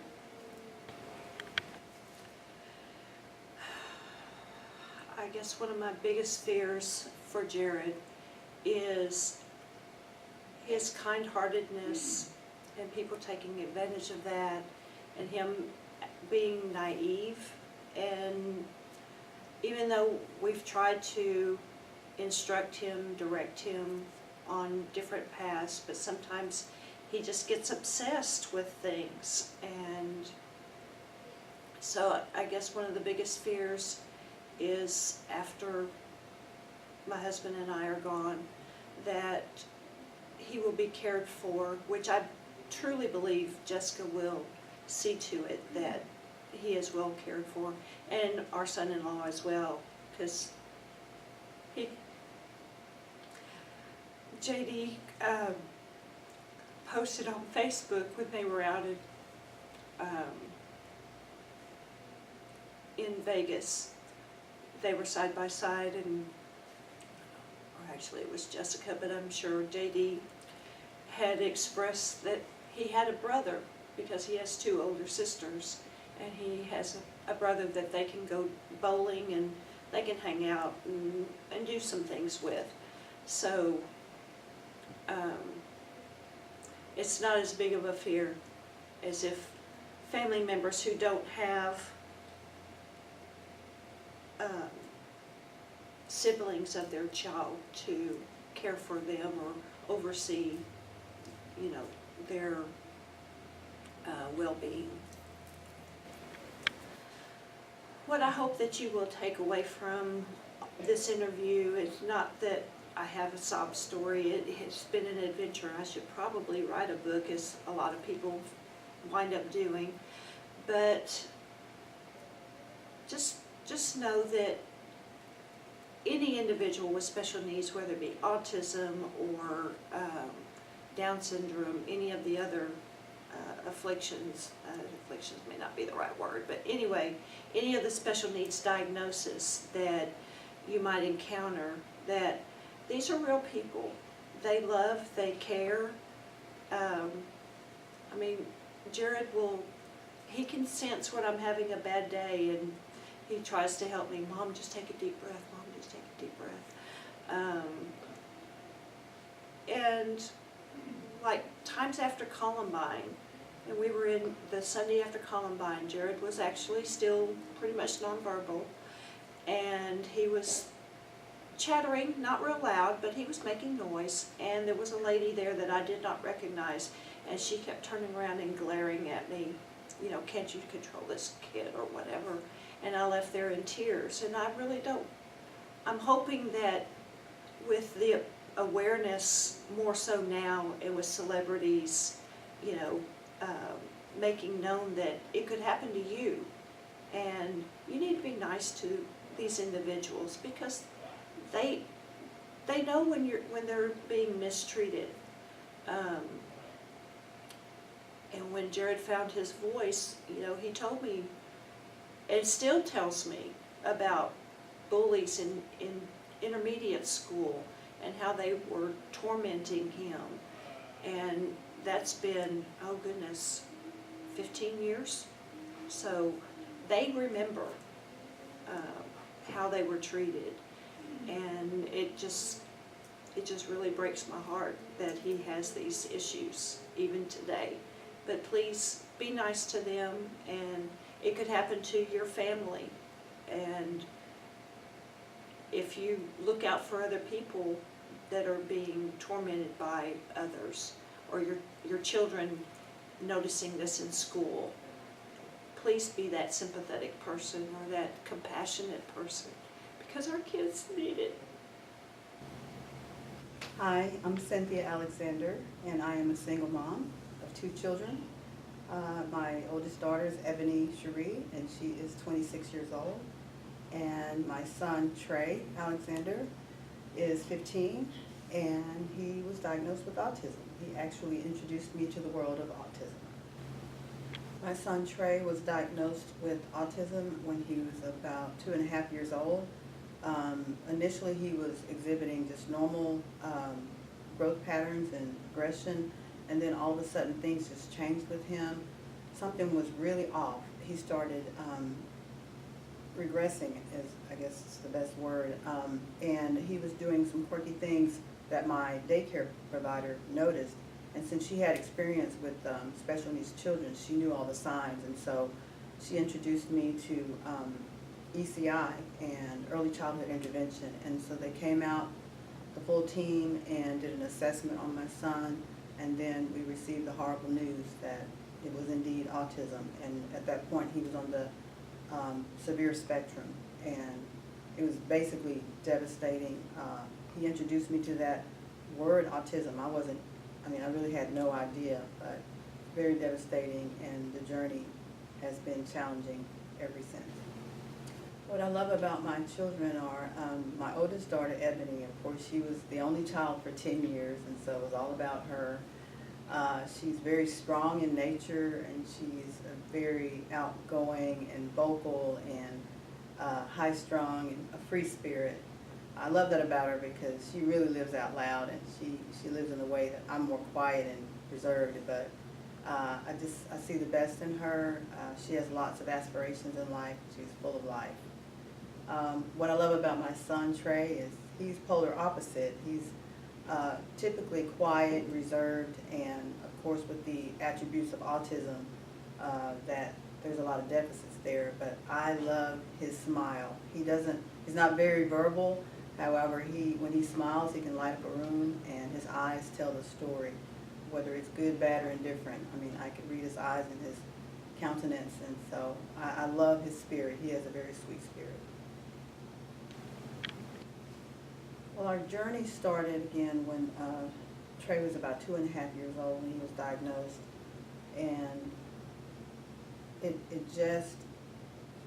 I guess one of my biggest fears for Jared is his kind-heartedness and people taking advantage of that, and him being naive. And even though we've tried to instruct him, direct him on different paths, but sometimes he just gets obsessed with things. And so I guess one of the biggest fears is, after my husband and I are gone, that he will be cared for, which I truly believe Jessica will see to it that he is well cared for, and our son-in-law as well, because JD posted on Facebook when they were out in Vegas. They were side by side, and, or actually it was Jessica, but I'm sure JD had expressed that he had a brother, because he has two older sisters, and he has a brother that they can go bowling and they can hang out and do some things with. So it's not as big of a fear as if family members who don't have siblings of their child to care for them or oversee, you know, their well-being. What I hope that you will take away from this interview is not that I have a sob story. It has been an adventure. I should probably write a book, as a lot of people wind up doing. But just know that any individual with special needs, whether it be autism or Down syndrome, any of the other afflictions may not be the right word, but anyway, any of the special needs diagnosis that you might encounter, that these are real people. They love, they care. I mean, Jared he can sense when I'm having a bad day, and he tries to help me. Mom, just take a deep breath. Mom, just take a deep breath. And like times after Columbine, and we were in the Sunday after Columbine, Jared was actually still pretty much nonverbal, and he was chattering, not real loud, but he was making noise, and there was a lady there that I did not recognize, and she kept turning around and glaring at me, you know, can't you control this kid or whatever, and I left there in tears, and I really don't. I'm hoping that with the awareness more so now, and with celebrities, you know, making known that it could happen to you, and you need to be nice to these individuals, because they know when they're being mistreated. And when Jared found his voice, you know, he told me, and still tells me, about bullies in intermediate school and how they were tormenting him. And that's been, oh goodness, 15 years? So they remember how they were treated. And it just really breaks my heart that he has these issues even today. But please be nice to them, and it could happen to your family. And if you look out for other people that are being tormented by others, or your children noticing this in school, please be that sympathetic person or that compassionate person, because our kids need it. Hi, I'm Cynthia Alexander, and I am a single mom of 2 children. My oldest daughter is Ebony Cherie, and she is 26 years old. And my son, Trey Alexander, is 15, and he was diagnosed with autism. He actually introduced me to the world of autism. My son, Trey, was diagnosed with autism when he was about 2.5 years old. Initially, he was exhibiting just normal growth patterns and aggression, and then all of a sudden things just changed with him. Something was really off. He started regressing, is I guess is the best word, and he was doing some quirky things that my daycare provider noticed. And since she had experience with special needs children, she knew all the signs, and so she introduced me to ECI and early childhood intervention. And so they came out, the full team, and did an assessment on my son, and then we received the horrible news that it was indeed autism. And at that point he was on the severe spectrum, and it was basically devastating. He introduced me to that word autism. I really had no idea, but very devastating, and the journey has been challenging ever since. What I love about my children are my oldest daughter, Ebony. Of course, she was the only child for 10 years, and so it was all about her. She's very strong in nature, and she's very outgoing and vocal and high-strung and a free spirit. I love that about her because she really lives out loud, and she lives in a way that I'm more quiet and reserved, but I see the best in her. She has lots of aspirations in life. She's full of life. What I love about my son, Trey, is he's polar opposite. He's typically quiet, reserved, and of course with the attributes of autism, that there's a lot of deficits there, but I love his smile. He's not very verbal, however, when he smiles, he can light up a room, and his eyes tell the story. whether it's good, bad, or indifferent. I mean, I could read his eyes and his countenance, and so I love his spirit. He has a very sweet spirit. Well, our journey started again when Trey was about 2.5 years old when he was diagnosed, and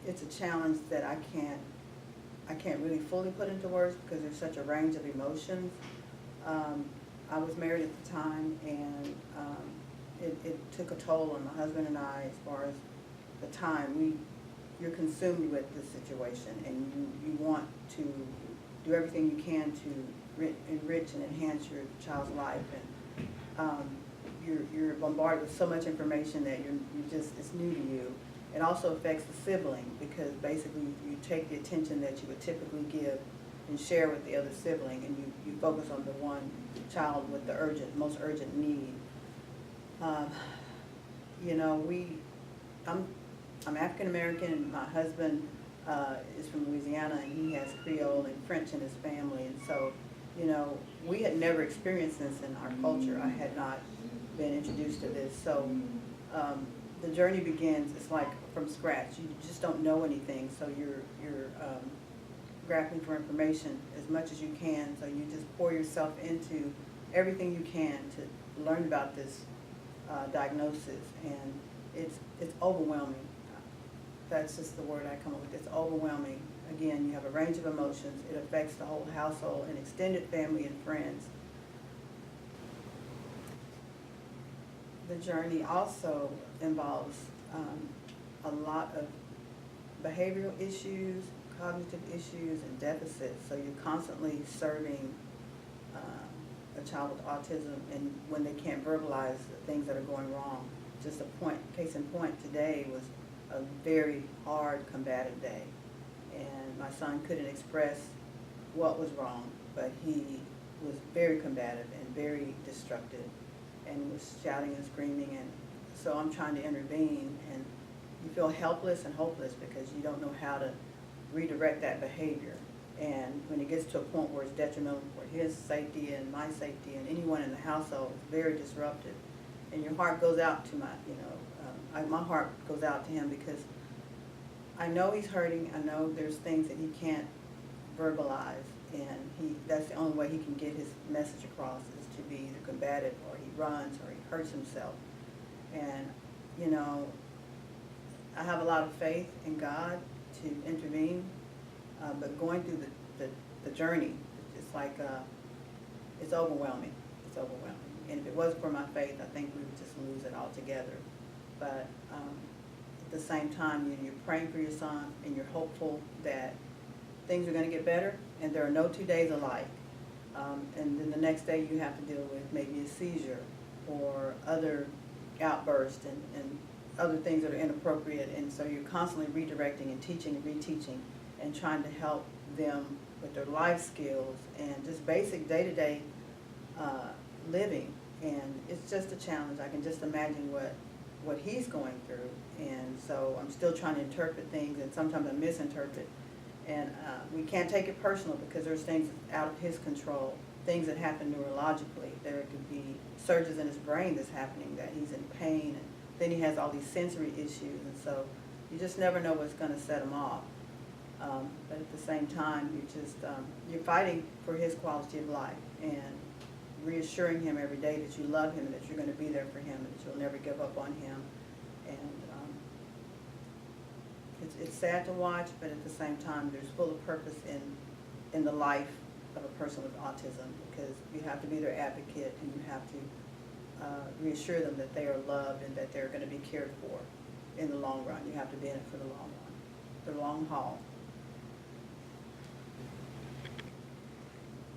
it's a challenge that I can't really fully put into words because there's such a range of emotions. I was married at the time, and it took a toll on my husband and I as far as the time. You're consumed with this situation, and you want to do everything you can to enrich and enhance your child's life, and you're bombarded with so much information that it's new to you. It also affects the sibling because basically you take the attention that you would typically give and share with the other sibling, and you focus on the one child with the most urgent need. I'm African American, and my husband is from Louisiana, and he has Creole and French in his family, and so, we had never experienced this in our culture. I had not been introduced to this, so the journey begins. It's like from scratch. You just don't know anything, so you're grappling for information as much as you can. So you just pour yourself into everything you can to learn about this diagnosis, and it's overwhelming. That's just the word I come up with. It's overwhelming. Again, you have a range of emotions. It affects the whole household and extended family and friends. The journey also involves a lot of behavioral issues, cognitive issues, and deficits. So you're constantly serving a child with autism, and when they can't verbalize the things that are going wrong. Just case in point, today was a very hard, combative day, and my son couldn't express what was wrong, but he was very combative and very destructive, and was shouting and screaming, and so I'm trying to intervene, and you feel helpless and hopeless because you don't know how to redirect that behavior. And when it gets to a point where it's detrimental for his safety and my safety and anyone in the household, it's very disruptive. And your heart goes out to my heart goes out to him because I know he's hurting. I know there's things that he can't verbalize, and that's the only way he can get his message across is to be either combative, or he runs, or he hurts himself. And I have a lot of faith in God to intervene, but going through the journey, it's like it's overwhelming. It's overwhelming. And if it wasn't for my faith, I think we would just lose it altogether. But at the same time, you're praying for your son, and you're hopeful that things are going to get better, and there are no 2 days alike. And then the next day you have to deal with maybe a seizure or other outbursts and other things that are inappropriate. And so you're constantly redirecting and teaching and reteaching and trying to help them with their life skills and just basic day-to-day living. And it's just a challenge. I can just imagine what he's going through. And so I'm still trying to interpret things, and sometimes I misinterpret. And we can't take it personal because there's things out of his control, things that happen neurologically. There could be surges in his brain that's happening, that he's in pain, and then he has all these sensory issues, and so you just never know what's going to set him off. But at the same time, you're fighting for his quality of life and reassuring him every day that you love him and that you're going to be there for him and that you'll never give up on him. And it's sad to watch, but at the same time, there's full of purpose in the life of a person with autism, because you have to be their advocate, and you have to reassure them that they are loved and that they're going to be cared for in the long run. You have to be in it for the long run, the long haul.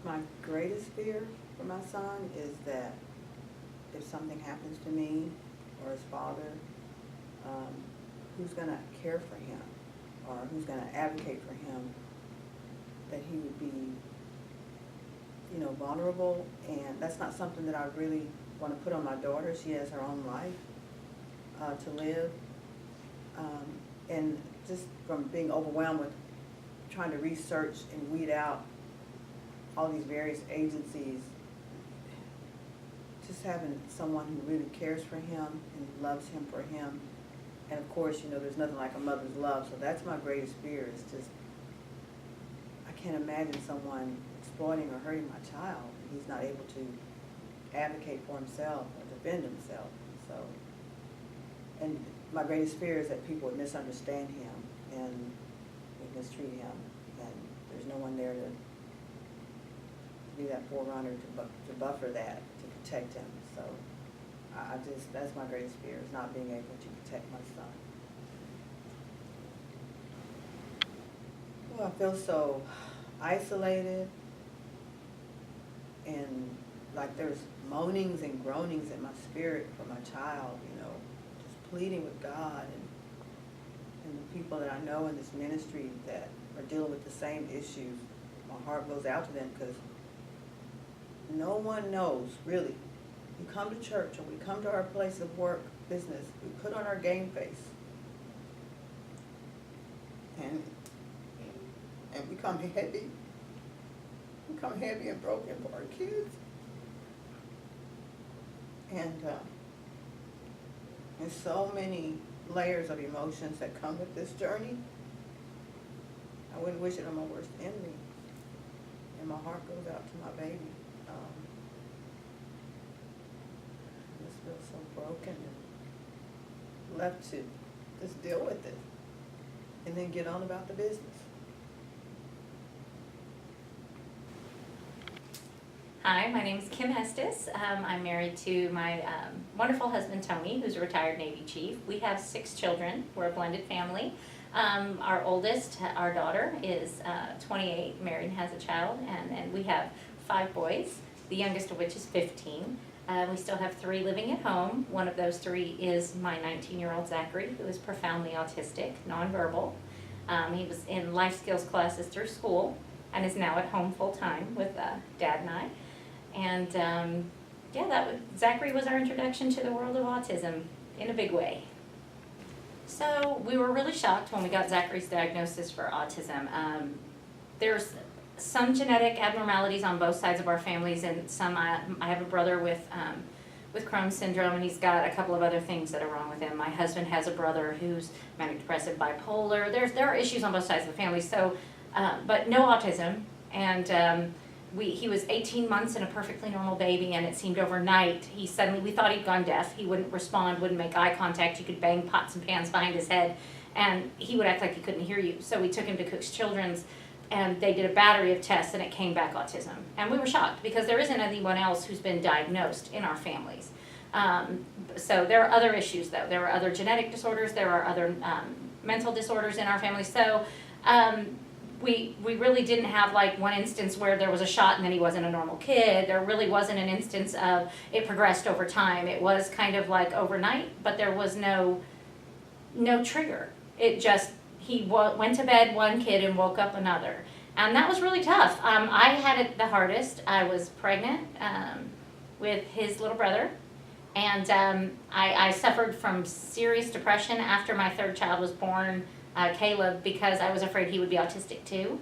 My greatest fear for my son is that if something happens to me or his father, who's going to care for him, or who's going to advocate for him, that he would be, vulnerable. And that's not something that I really want to put on my daughter. She has her own life to live. And just from being overwhelmed with trying to research and weed out all these various agencies, just having someone who really cares for him and loves him for him. And of course, you know, there's nothing like a mother's love, so that's my greatest fear, is just, I can't imagine someone exploiting or hurting my child, and he's not able to advocate for himself or defend himself, so. And my greatest fear is that people would misunderstand him and would mistreat him, and there's no one there to be that forerunner to buffer that, to protect him, so. I just, that's my greatest fear, is not being able to protect my son. Well, I feel so isolated, and like there's moanings and groanings in my spirit for my child, you know, just pleading with God and the people that I know in this ministry that are dealing with the same issues. My heart goes out to them, because no one knows, really. We come to church, and we come to our place of work, business, we put on our game face. And we come heavy. We come heavy and broken for our kids. And there's so many layers of emotions that come with this journey. I wouldn't wish it on my worst enemy. And my heart goes out to my baby. I just feel so broken and left to just deal with it and then get on about the business. Hi, my name is Kim Estes. I'm married to my wonderful husband, Tony, who's a retired Navy chief. We have 6 children. We're a blended family. Our oldest, our daughter, is 28, married and has a child, and we have 5 boys, the youngest of which is 15. We still have 3 living at home. One of those 3 is my 19-year-old Zachary, who is profoundly autistic, nonverbal. He was in life skills classes through school and is now at home full-time with Dad and I. And Zachary was our introduction to the world of autism in a big way. So we were really shocked when we got Zachary's diagnosis for autism. There's some genetic abnormalities on both sides of our families, and some I have a brother with Crohn's syndrome, and he's got a couple of other things that are wrong with him. My husband has a brother who's manic depressive bipolar. There are issues on both sides of the family. So, but no autism, and he was 18 months and a perfectly normal baby, and it seemed overnight we thought he'd gone deaf. He wouldn't respond, wouldn't make eye contact. You could bang pots and pans behind his head, and he would act like he couldn't hear you. So we took him to Cook's Children's, and they did a battery of tests, and it came back autism. And we were shocked, because there isn't anyone else who's been diagnosed in our families. So there are other issues, though. There are other genetic disorders. There are other mental disorders in our family. So we really didn't have like one instance where there was a shot and then he wasn't a normal kid. There really wasn't an instance of it progressed over time. It was kind of like overnight, but there was no trigger. It just, he went to bed one kid and woke up another. And that was really tough. I had it the hardest. I was pregnant with his little brother. And I suffered from serious depression after my 3rd child was born, Caleb, because I was afraid he would be autistic too.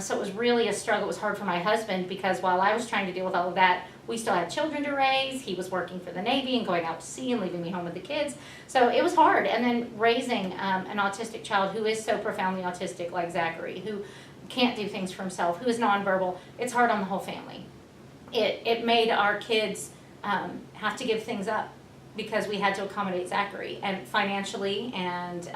So it was really a struggle. It was hard for my husband, because while I was trying to deal with all of that, we still had children to raise. He was working for the Navy and going out to sea and leaving me home with the kids. So it was hard. And then raising an autistic child who is so profoundly autistic like Zachary, who can't do things for himself, who is nonverbal, it's hard on the whole family. It made our kids have to give things up, because we had to accommodate Zachary, and financially, and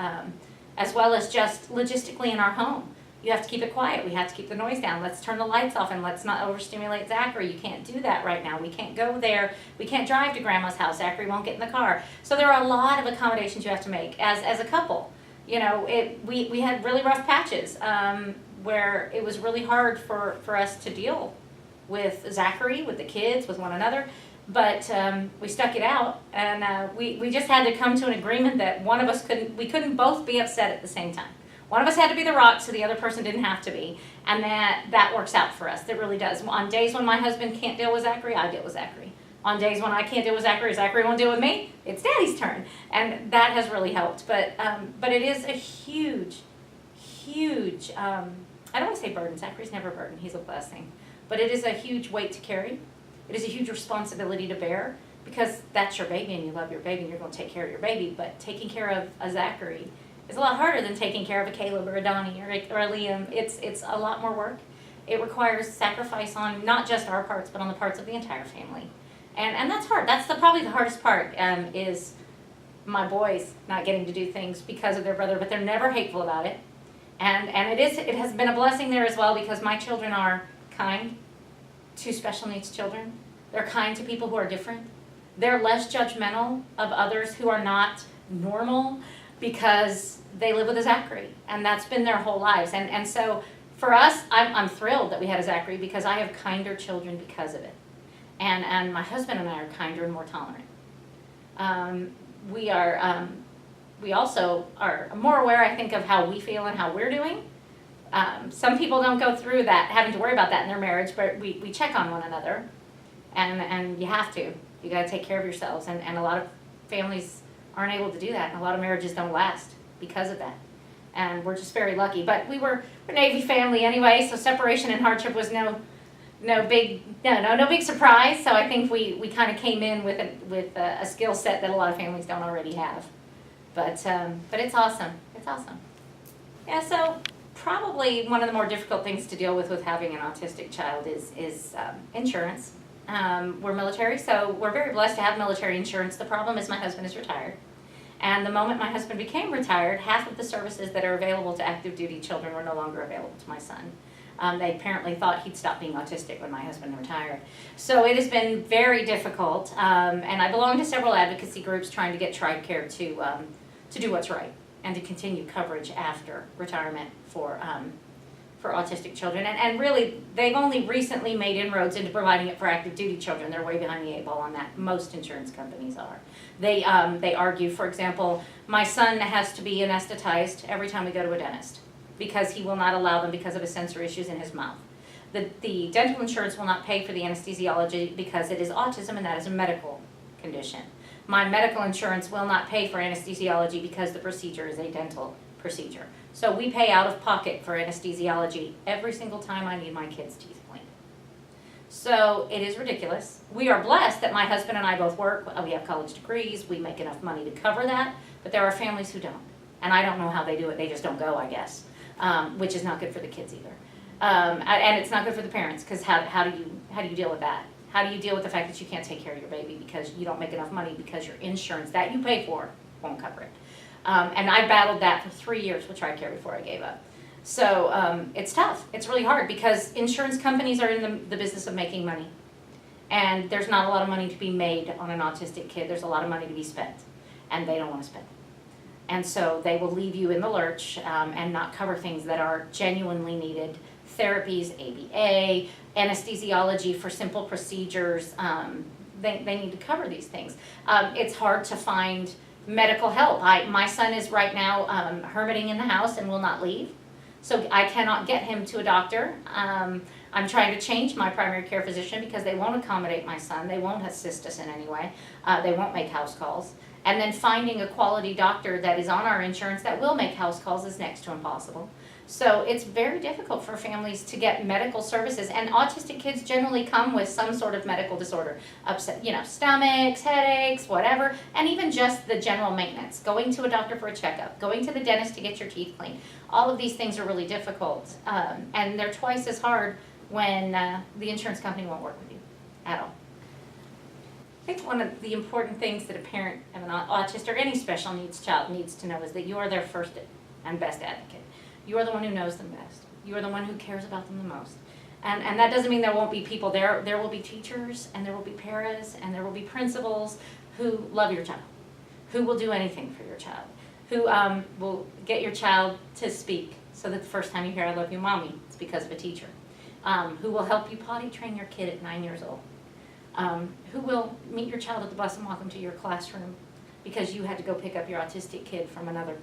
as well as just logistically in our home. You have to keep it quiet. We have to keep the noise down. Let's turn the lights off, and let's not overstimulate Zachary. You can't do that right now. We can't go there. We can't drive to Grandma's house. Zachary won't get in the car. So there are a lot of accommodations you have to make as a couple. You know, we had really rough patches where it was really hard for us to deal with Zachary, with the kids, with one another. But we stuck it out, and we just had to come to an agreement that one of us we couldn't both be upset at the same time. One of us had to be the rock, so the other person didn't have to be, and that works out for us. It really does. On days when my husband can't deal with Zachary, I deal with Zachary. On days when I can't deal with Zachary, Zachary won't deal with me, it's Daddy's turn, and that has really helped. But it is a huge, I don't want to say burden. Zachary's never a burden. He's a blessing, but it is a huge weight to carry. It is a huge responsibility to bear because that's your baby and you love your baby and you're going to take care of your baby. But taking care of a Zachary is a lot harder than taking care of a Caleb or a Donnie or a Liam. It's a lot more work. It requires sacrifice on not just our parts, but on the parts of the entire family. And that's hard. That's probably the hardest part, is my boys not getting to do things because of their brother, but they're never hateful about it. And it has been a blessing there as well because my children are kind to special needs children. They're kind to people who are different. They're less judgmental of others who are not normal because they live with a Zachary, and that's been their whole lives. And so for us, I'm thrilled that we had a Zachary because I have kinder children because of it. And my husband and I are kinder and more tolerant. We also are more aware, I think, of how we feel and how we're doing. Some people don't go through that, having to worry about that in their marriage, but we check on one another. And you have to. You got to take care of yourselves. And a lot of families aren't able to do that. And a lot of marriages don't last because of that. And we're just very lucky. But we're a Navy family anyway, so separation and hardship was no big surprise. So I think we kind of came in with a skill set that a lot of families don't already have. But it's awesome. It's awesome. Yeah. So probably one of the more difficult things to deal with having an autistic child is insurance. We're military, so we're very blessed to have military insurance. The problem is my husband is retired. And the moment my husband became retired, half of the services that are available to active duty children were no longer available to my son. They apparently thought he'd stopped being autistic when my husband retired. So it has been very difficult, and I belong to several advocacy groups trying to get TRICARE to do what's right and to continue coverage after retirement for autistic children. And really, they've only recently made inroads into providing it for active duty children. They're way behind the 8 ball on that. Most insurance companies are. They argue, for example, my son has to be anesthetized every time we go to a dentist because he will not allow them because of his sensory issues in his mouth. The dental insurance will not pay for the anesthesiology because it is autism and that is a medical condition. My medical insurance will not pay for anesthesiology because the procedure is a dental procedure. So we pay out of pocket for anesthesiology every single time I need my kids' teeth cleaned. So it is ridiculous. We are blessed that my husband and I both work. We have college degrees. We make enough money to cover that. But there are families who don't. And I don't know how they do it. They just don't go, I guess, which is not good for the kids either. And it's not good for the parents because how do you deal with that? How do you deal with the fact that you can't take care of your baby because you don't make enough money because your insurance that you pay for won't cover it? And I battled that for 3 years with TRICARE before I gave up. So it's tough. It's really hard because insurance companies are in the business of making money. And there's not a lot of money to be made on an autistic kid. There's a lot of money to be spent. And they don't want to spend it. And so they will leave you in the lurch and not cover things that are genuinely needed. Therapies, ABA, anesthesiology for simple procedures. They need to cover these things. It's hard to find medical help. My son is right now hermiting in the house and will not leave. So I cannot get him to a doctor. I'm trying to change my primary care physician because they won't accommodate my son. They won't assist us in any way. They won't make house calls. And then finding a quality doctor that is on our insurance that will make house calls is next to impossible. So it's very difficult for families to get medical services. And autistic kids generally come with some sort of medical disorder. Upset, stomachs, headaches, whatever. And even just the general maintenance. Going to a doctor for a checkup. Going to the dentist to get your teeth cleaned. All of these things are really difficult. And they're twice as hard when the insurance company won't work with you at all. I think one of the important things that a parent of an autist or any special needs child needs to know is that you are their first and best advocate. You are the one who knows them best. You are the one who cares about them the most. And that doesn't mean there won't be people there. There will be teachers, and there will be paras, and there will be principals who love your child, who will do anything for your child, who will get your child to speak so that the first time you hear, "I love you, Mommy," it's because of a teacher, who will help you potty train your kid at 9 years old, who will meet your child at the bus and walk them to your classroom because you had to go pick up your autistic kid from another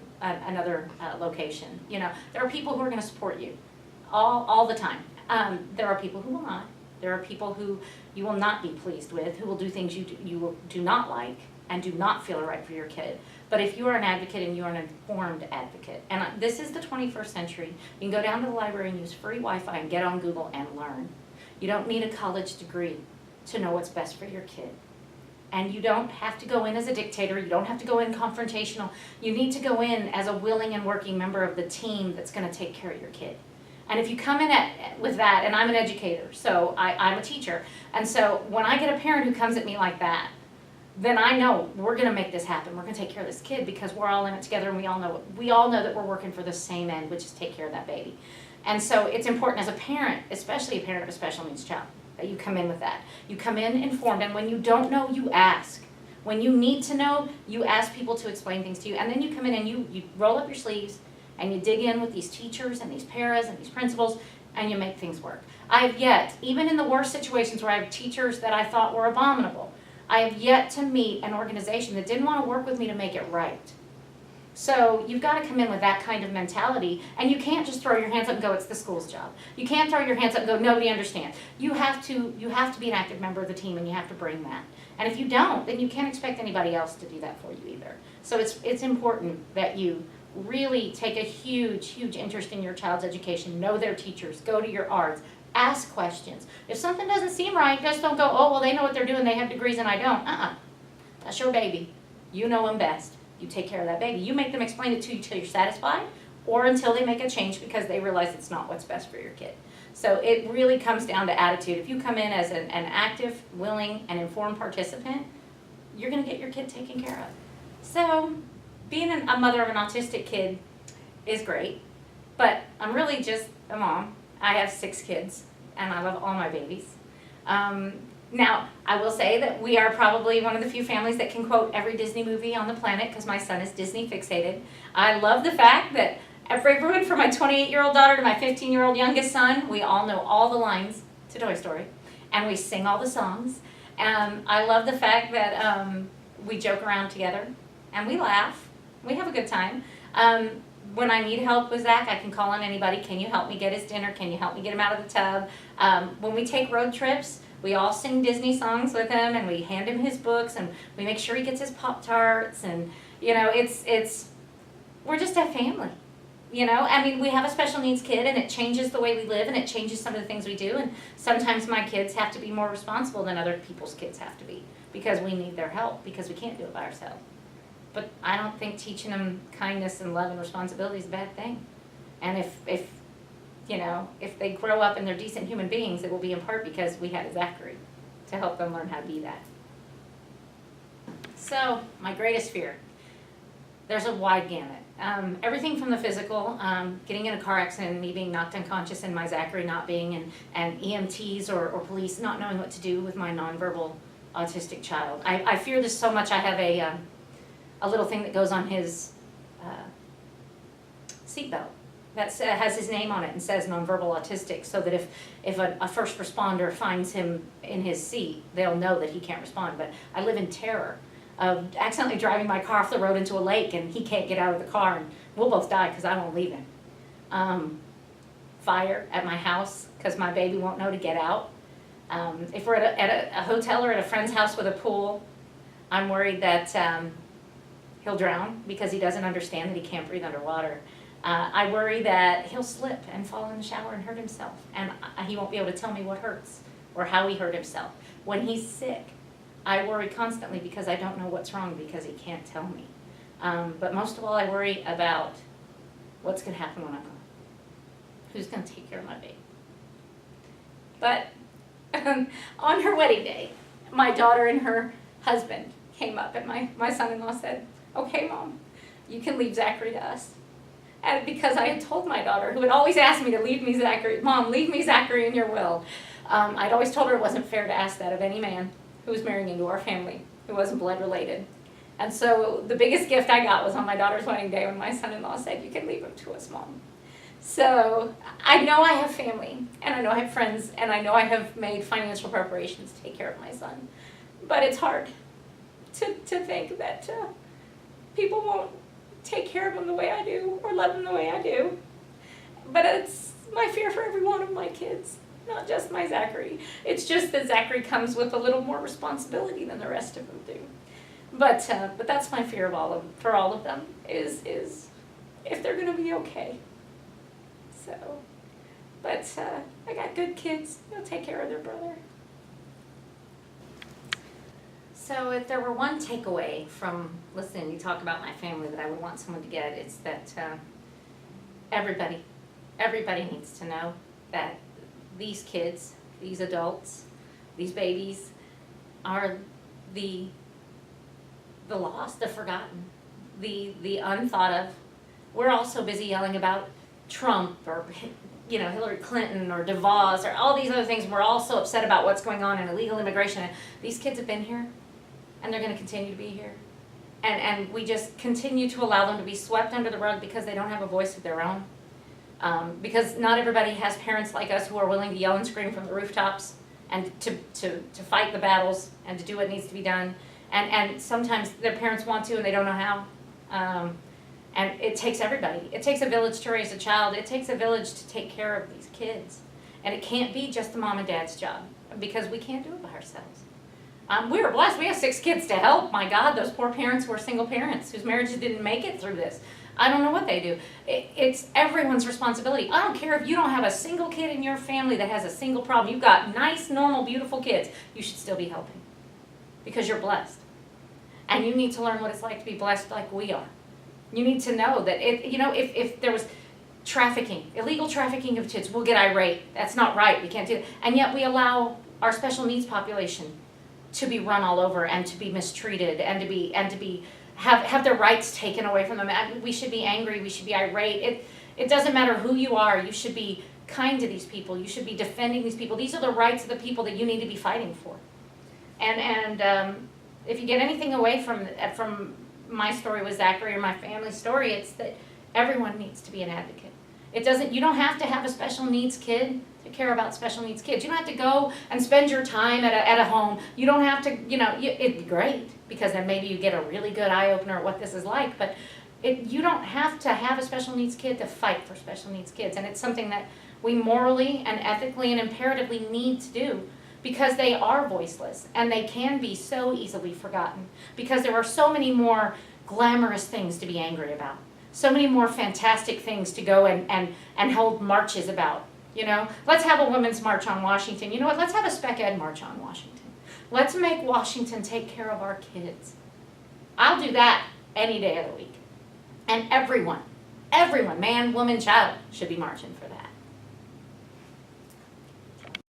location. There are people who are going to support you all the time. There are people who will not. There are people who you will not be pleased with, who will do things you do not like and do not feel are right for your kid. But if you are an advocate and you are an informed advocate, and this is the 21st century, you can go down to the library and use free Wi-Fi and get on Google and learn. You don't need a college degree to know what's best for your kid. And you don't have to go in as a dictator, you don't have to go in confrontational. You need to go in as a willing and working member of the team that's gonna take care of your kid. And if you come in with that, and I'm an educator, so I'm a teacher, and so when I get a parent who comes at me like that, then I know we're gonna make this happen, we're gonna take care of this kid because we're all in it together and we all know that we're working for the same end, which is take care of that baby. And so it's important as a parent, especially a parent of a special needs child, that you come in with that. You come in informed, and when you don't know, you ask. When you need to know, you ask people to explain things to you, and then you come in and you roll up your sleeves, and you dig in with these teachers and these paras and these principals, and you make things work. I have yet, even in the worst situations where I have teachers that I thought were abominable, I have yet to meet an organization that didn't want to work with me to make it right. So you've got to come in with that kind of mentality, and you can't just throw your hands up and go, it's the school's job. You can't throw your hands up and go, nobody understands. You have to be an active member of the team, and you have to bring that. And if you don't, then you can't expect anybody else to do that for you either. So it's important that you really take a huge, huge interest in your child's education, know their teachers, go to your ARDs, ask questions. If something doesn't seem right, just don't go, oh, well, they know what they're doing, they have degrees and I don't. That's your baby. You know them best. You take care of that baby. You make them explain it to you till you're satisfied or until they make a change because they realize it's not what's best for your kid. So it really comes down to attitude. If you come in as an active, willing, and informed participant, you're going to get your kid taken care of. So being a mother of an autistic kid is great, but I'm really just a mom. I have 6 kids, and I love all my babies. Now, I will say that we are probably one of the few families that can quote every Disney movie on the planet because my son is Disney fixated. I love the fact that everyone from my 28-year-old daughter to my 15-year-old youngest son, we all know all the lines to Toy Story, and we sing all the songs. I love the fact that we joke around together, and we laugh. We have a good time. When I need help with Zach, I can call on anybody. Can you help me get his dinner? Can you help me get him out of the tub? When we take road trips, we all sing Disney songs with him, and we hand him his books, and we make sure he gets his Pop-Tarts, and, you know, we're just a family, you know? I mean, we have a special needs kid, and it changes the way we live, and it changes some of the things we do, and sometimes my kids have to be more responsible than other people's kids have to be, because we need their help, because we can't do it by ourselves. But I don't think teaching them kindness and love and responsibility is a bad thing. And if they grow up and they're decent human beings, it will be in part because we had a Zachary to help them learn how to be that. So, my greatest fear. There's a wide gamut. Everything from the physical, getting in a car accident and me being knocked unconscious and my Zachary not being, and EMTs or police not knowing what to do with my nonverbal autistic child. I fear this so much. I have a little thing that goes on his seatbelt that has his name on it and says nonverbal autistic, so that if a first responder finds him in his seat, they'll know that he can't respond. But I live in terror of accidentally driving my car off the road into a lake and he can't get out of the car and we'll both die because I won't leave him. Fire at my house because my baby won't know to get out. If we're at a hotel or at a friend's house with a pool, I'm worried that he'll drown because he doesn't understand that he can't breathe underwater. I worry that he'll slip and fall in the shower and hurt himself, and he won't be able to tell me what hurts or how he hurt himself. When he's sick, I worry constantly because I don't know what's wrong because he can't tell me. But most of all, I worry about what's going to happen when I'm gone. Who's going to take care of my baby? But on her wedding day, my daughter and her husband came up, and my son-in-law said, "Okay, Mom, you can leave Zachary to us." And because I had told my daughter, who had always asked me to leave me Zachary, "Mom, leave me Zachary in your will." I'd always told her it wasn't fair to ask that of any man who was marrying into our family, who wasn't blood related. And so the biggest gift I got was on my daughter's wedding day when my son-in-law said, "You can leave him to us, Mom." So I know I have family, and I know I have friends, and I know I have made financial preparations to take care of my son. But it's hard to think that people won't take care of him the way I do or love him the way I do. But it's my fear for every one of my kids, not just my Zachary. It's just that Zachary comes with a little more responsibility than the rest of them do. But that's my fear for all of them is if they're going to be okay. So, but I got good kids. They'll take care of their brother. So if there were one takeaway from listening, you talk about my family that I would want someone to get, it's that everybody needs to know that these kids, these adults, these babies are the lost, the forgotten, the unthought of. We're all so busy yelling about Trump or Hillary Clinton or DeVos or all these other things. We're all so upset about what's going on in illegal immigration. And these kids have been here, and they're going to continue to be here. And we just continue to allow them to be swept under the rug because they don't have a voice of their own. Because not everybody has parents like us who are willing to yell and scream from the rooftops and to fight the battles and to do what needs to be done. And sometimes their parents want to and they don't know how. And it takes everybody. It takes a village to raise a child. It takes a village to take care of these kids. And it can't be just the mom and dad's job because we can't do it by ourselves. We are blessed. We have 6 kids to help. My God, those poor parents who are single parents whose marriages didn't make it through this. I don't know what they do. It's everyone's responsibility. I don't care if you don't have a single kid in your family that has a single problem. You've got nice, normal, beautiful kids. You should still be helping because you're blessed. And you need to learn what it's like to be blessed like we are. You need to know that if there was trafficking, illegal trafficking of kids, we'll get irate. That's not right. We can't do it. And yet we allow our special needs population to be run all over and to be mistreated and to have their rights taken away from them. And we should be angry. We should be irate. It doesn't matter who you are. You should be kind to these people. You should be defending these people. These are the rights of the people that you need to be fighting for. And if you get anything away from my story with Zachary or my family story, it's that everyone needs to be an advocate. You don't have to have a special needs kid to care about special needs kids. You don't have to go and spend your time at a home. You don't have to, it'd be great because then maybe you get a really good eye-opener at what this is like, but you don't have to have a special needs kid to fight for special needs kids. And it's something that we morally and ethically and imperatively need to do because they are voiceless and they can be so easily forgotten because there are so many more glamorous things to be angry about. So many more fantastic things to go and hold marches about. Let's have a women's march on Washington. You know what? Let's have a spec ed march on Washington. Let's make Washington take care of our kids. I'll do that any day of the week. And everyone, man, woman, child, should be marching for that.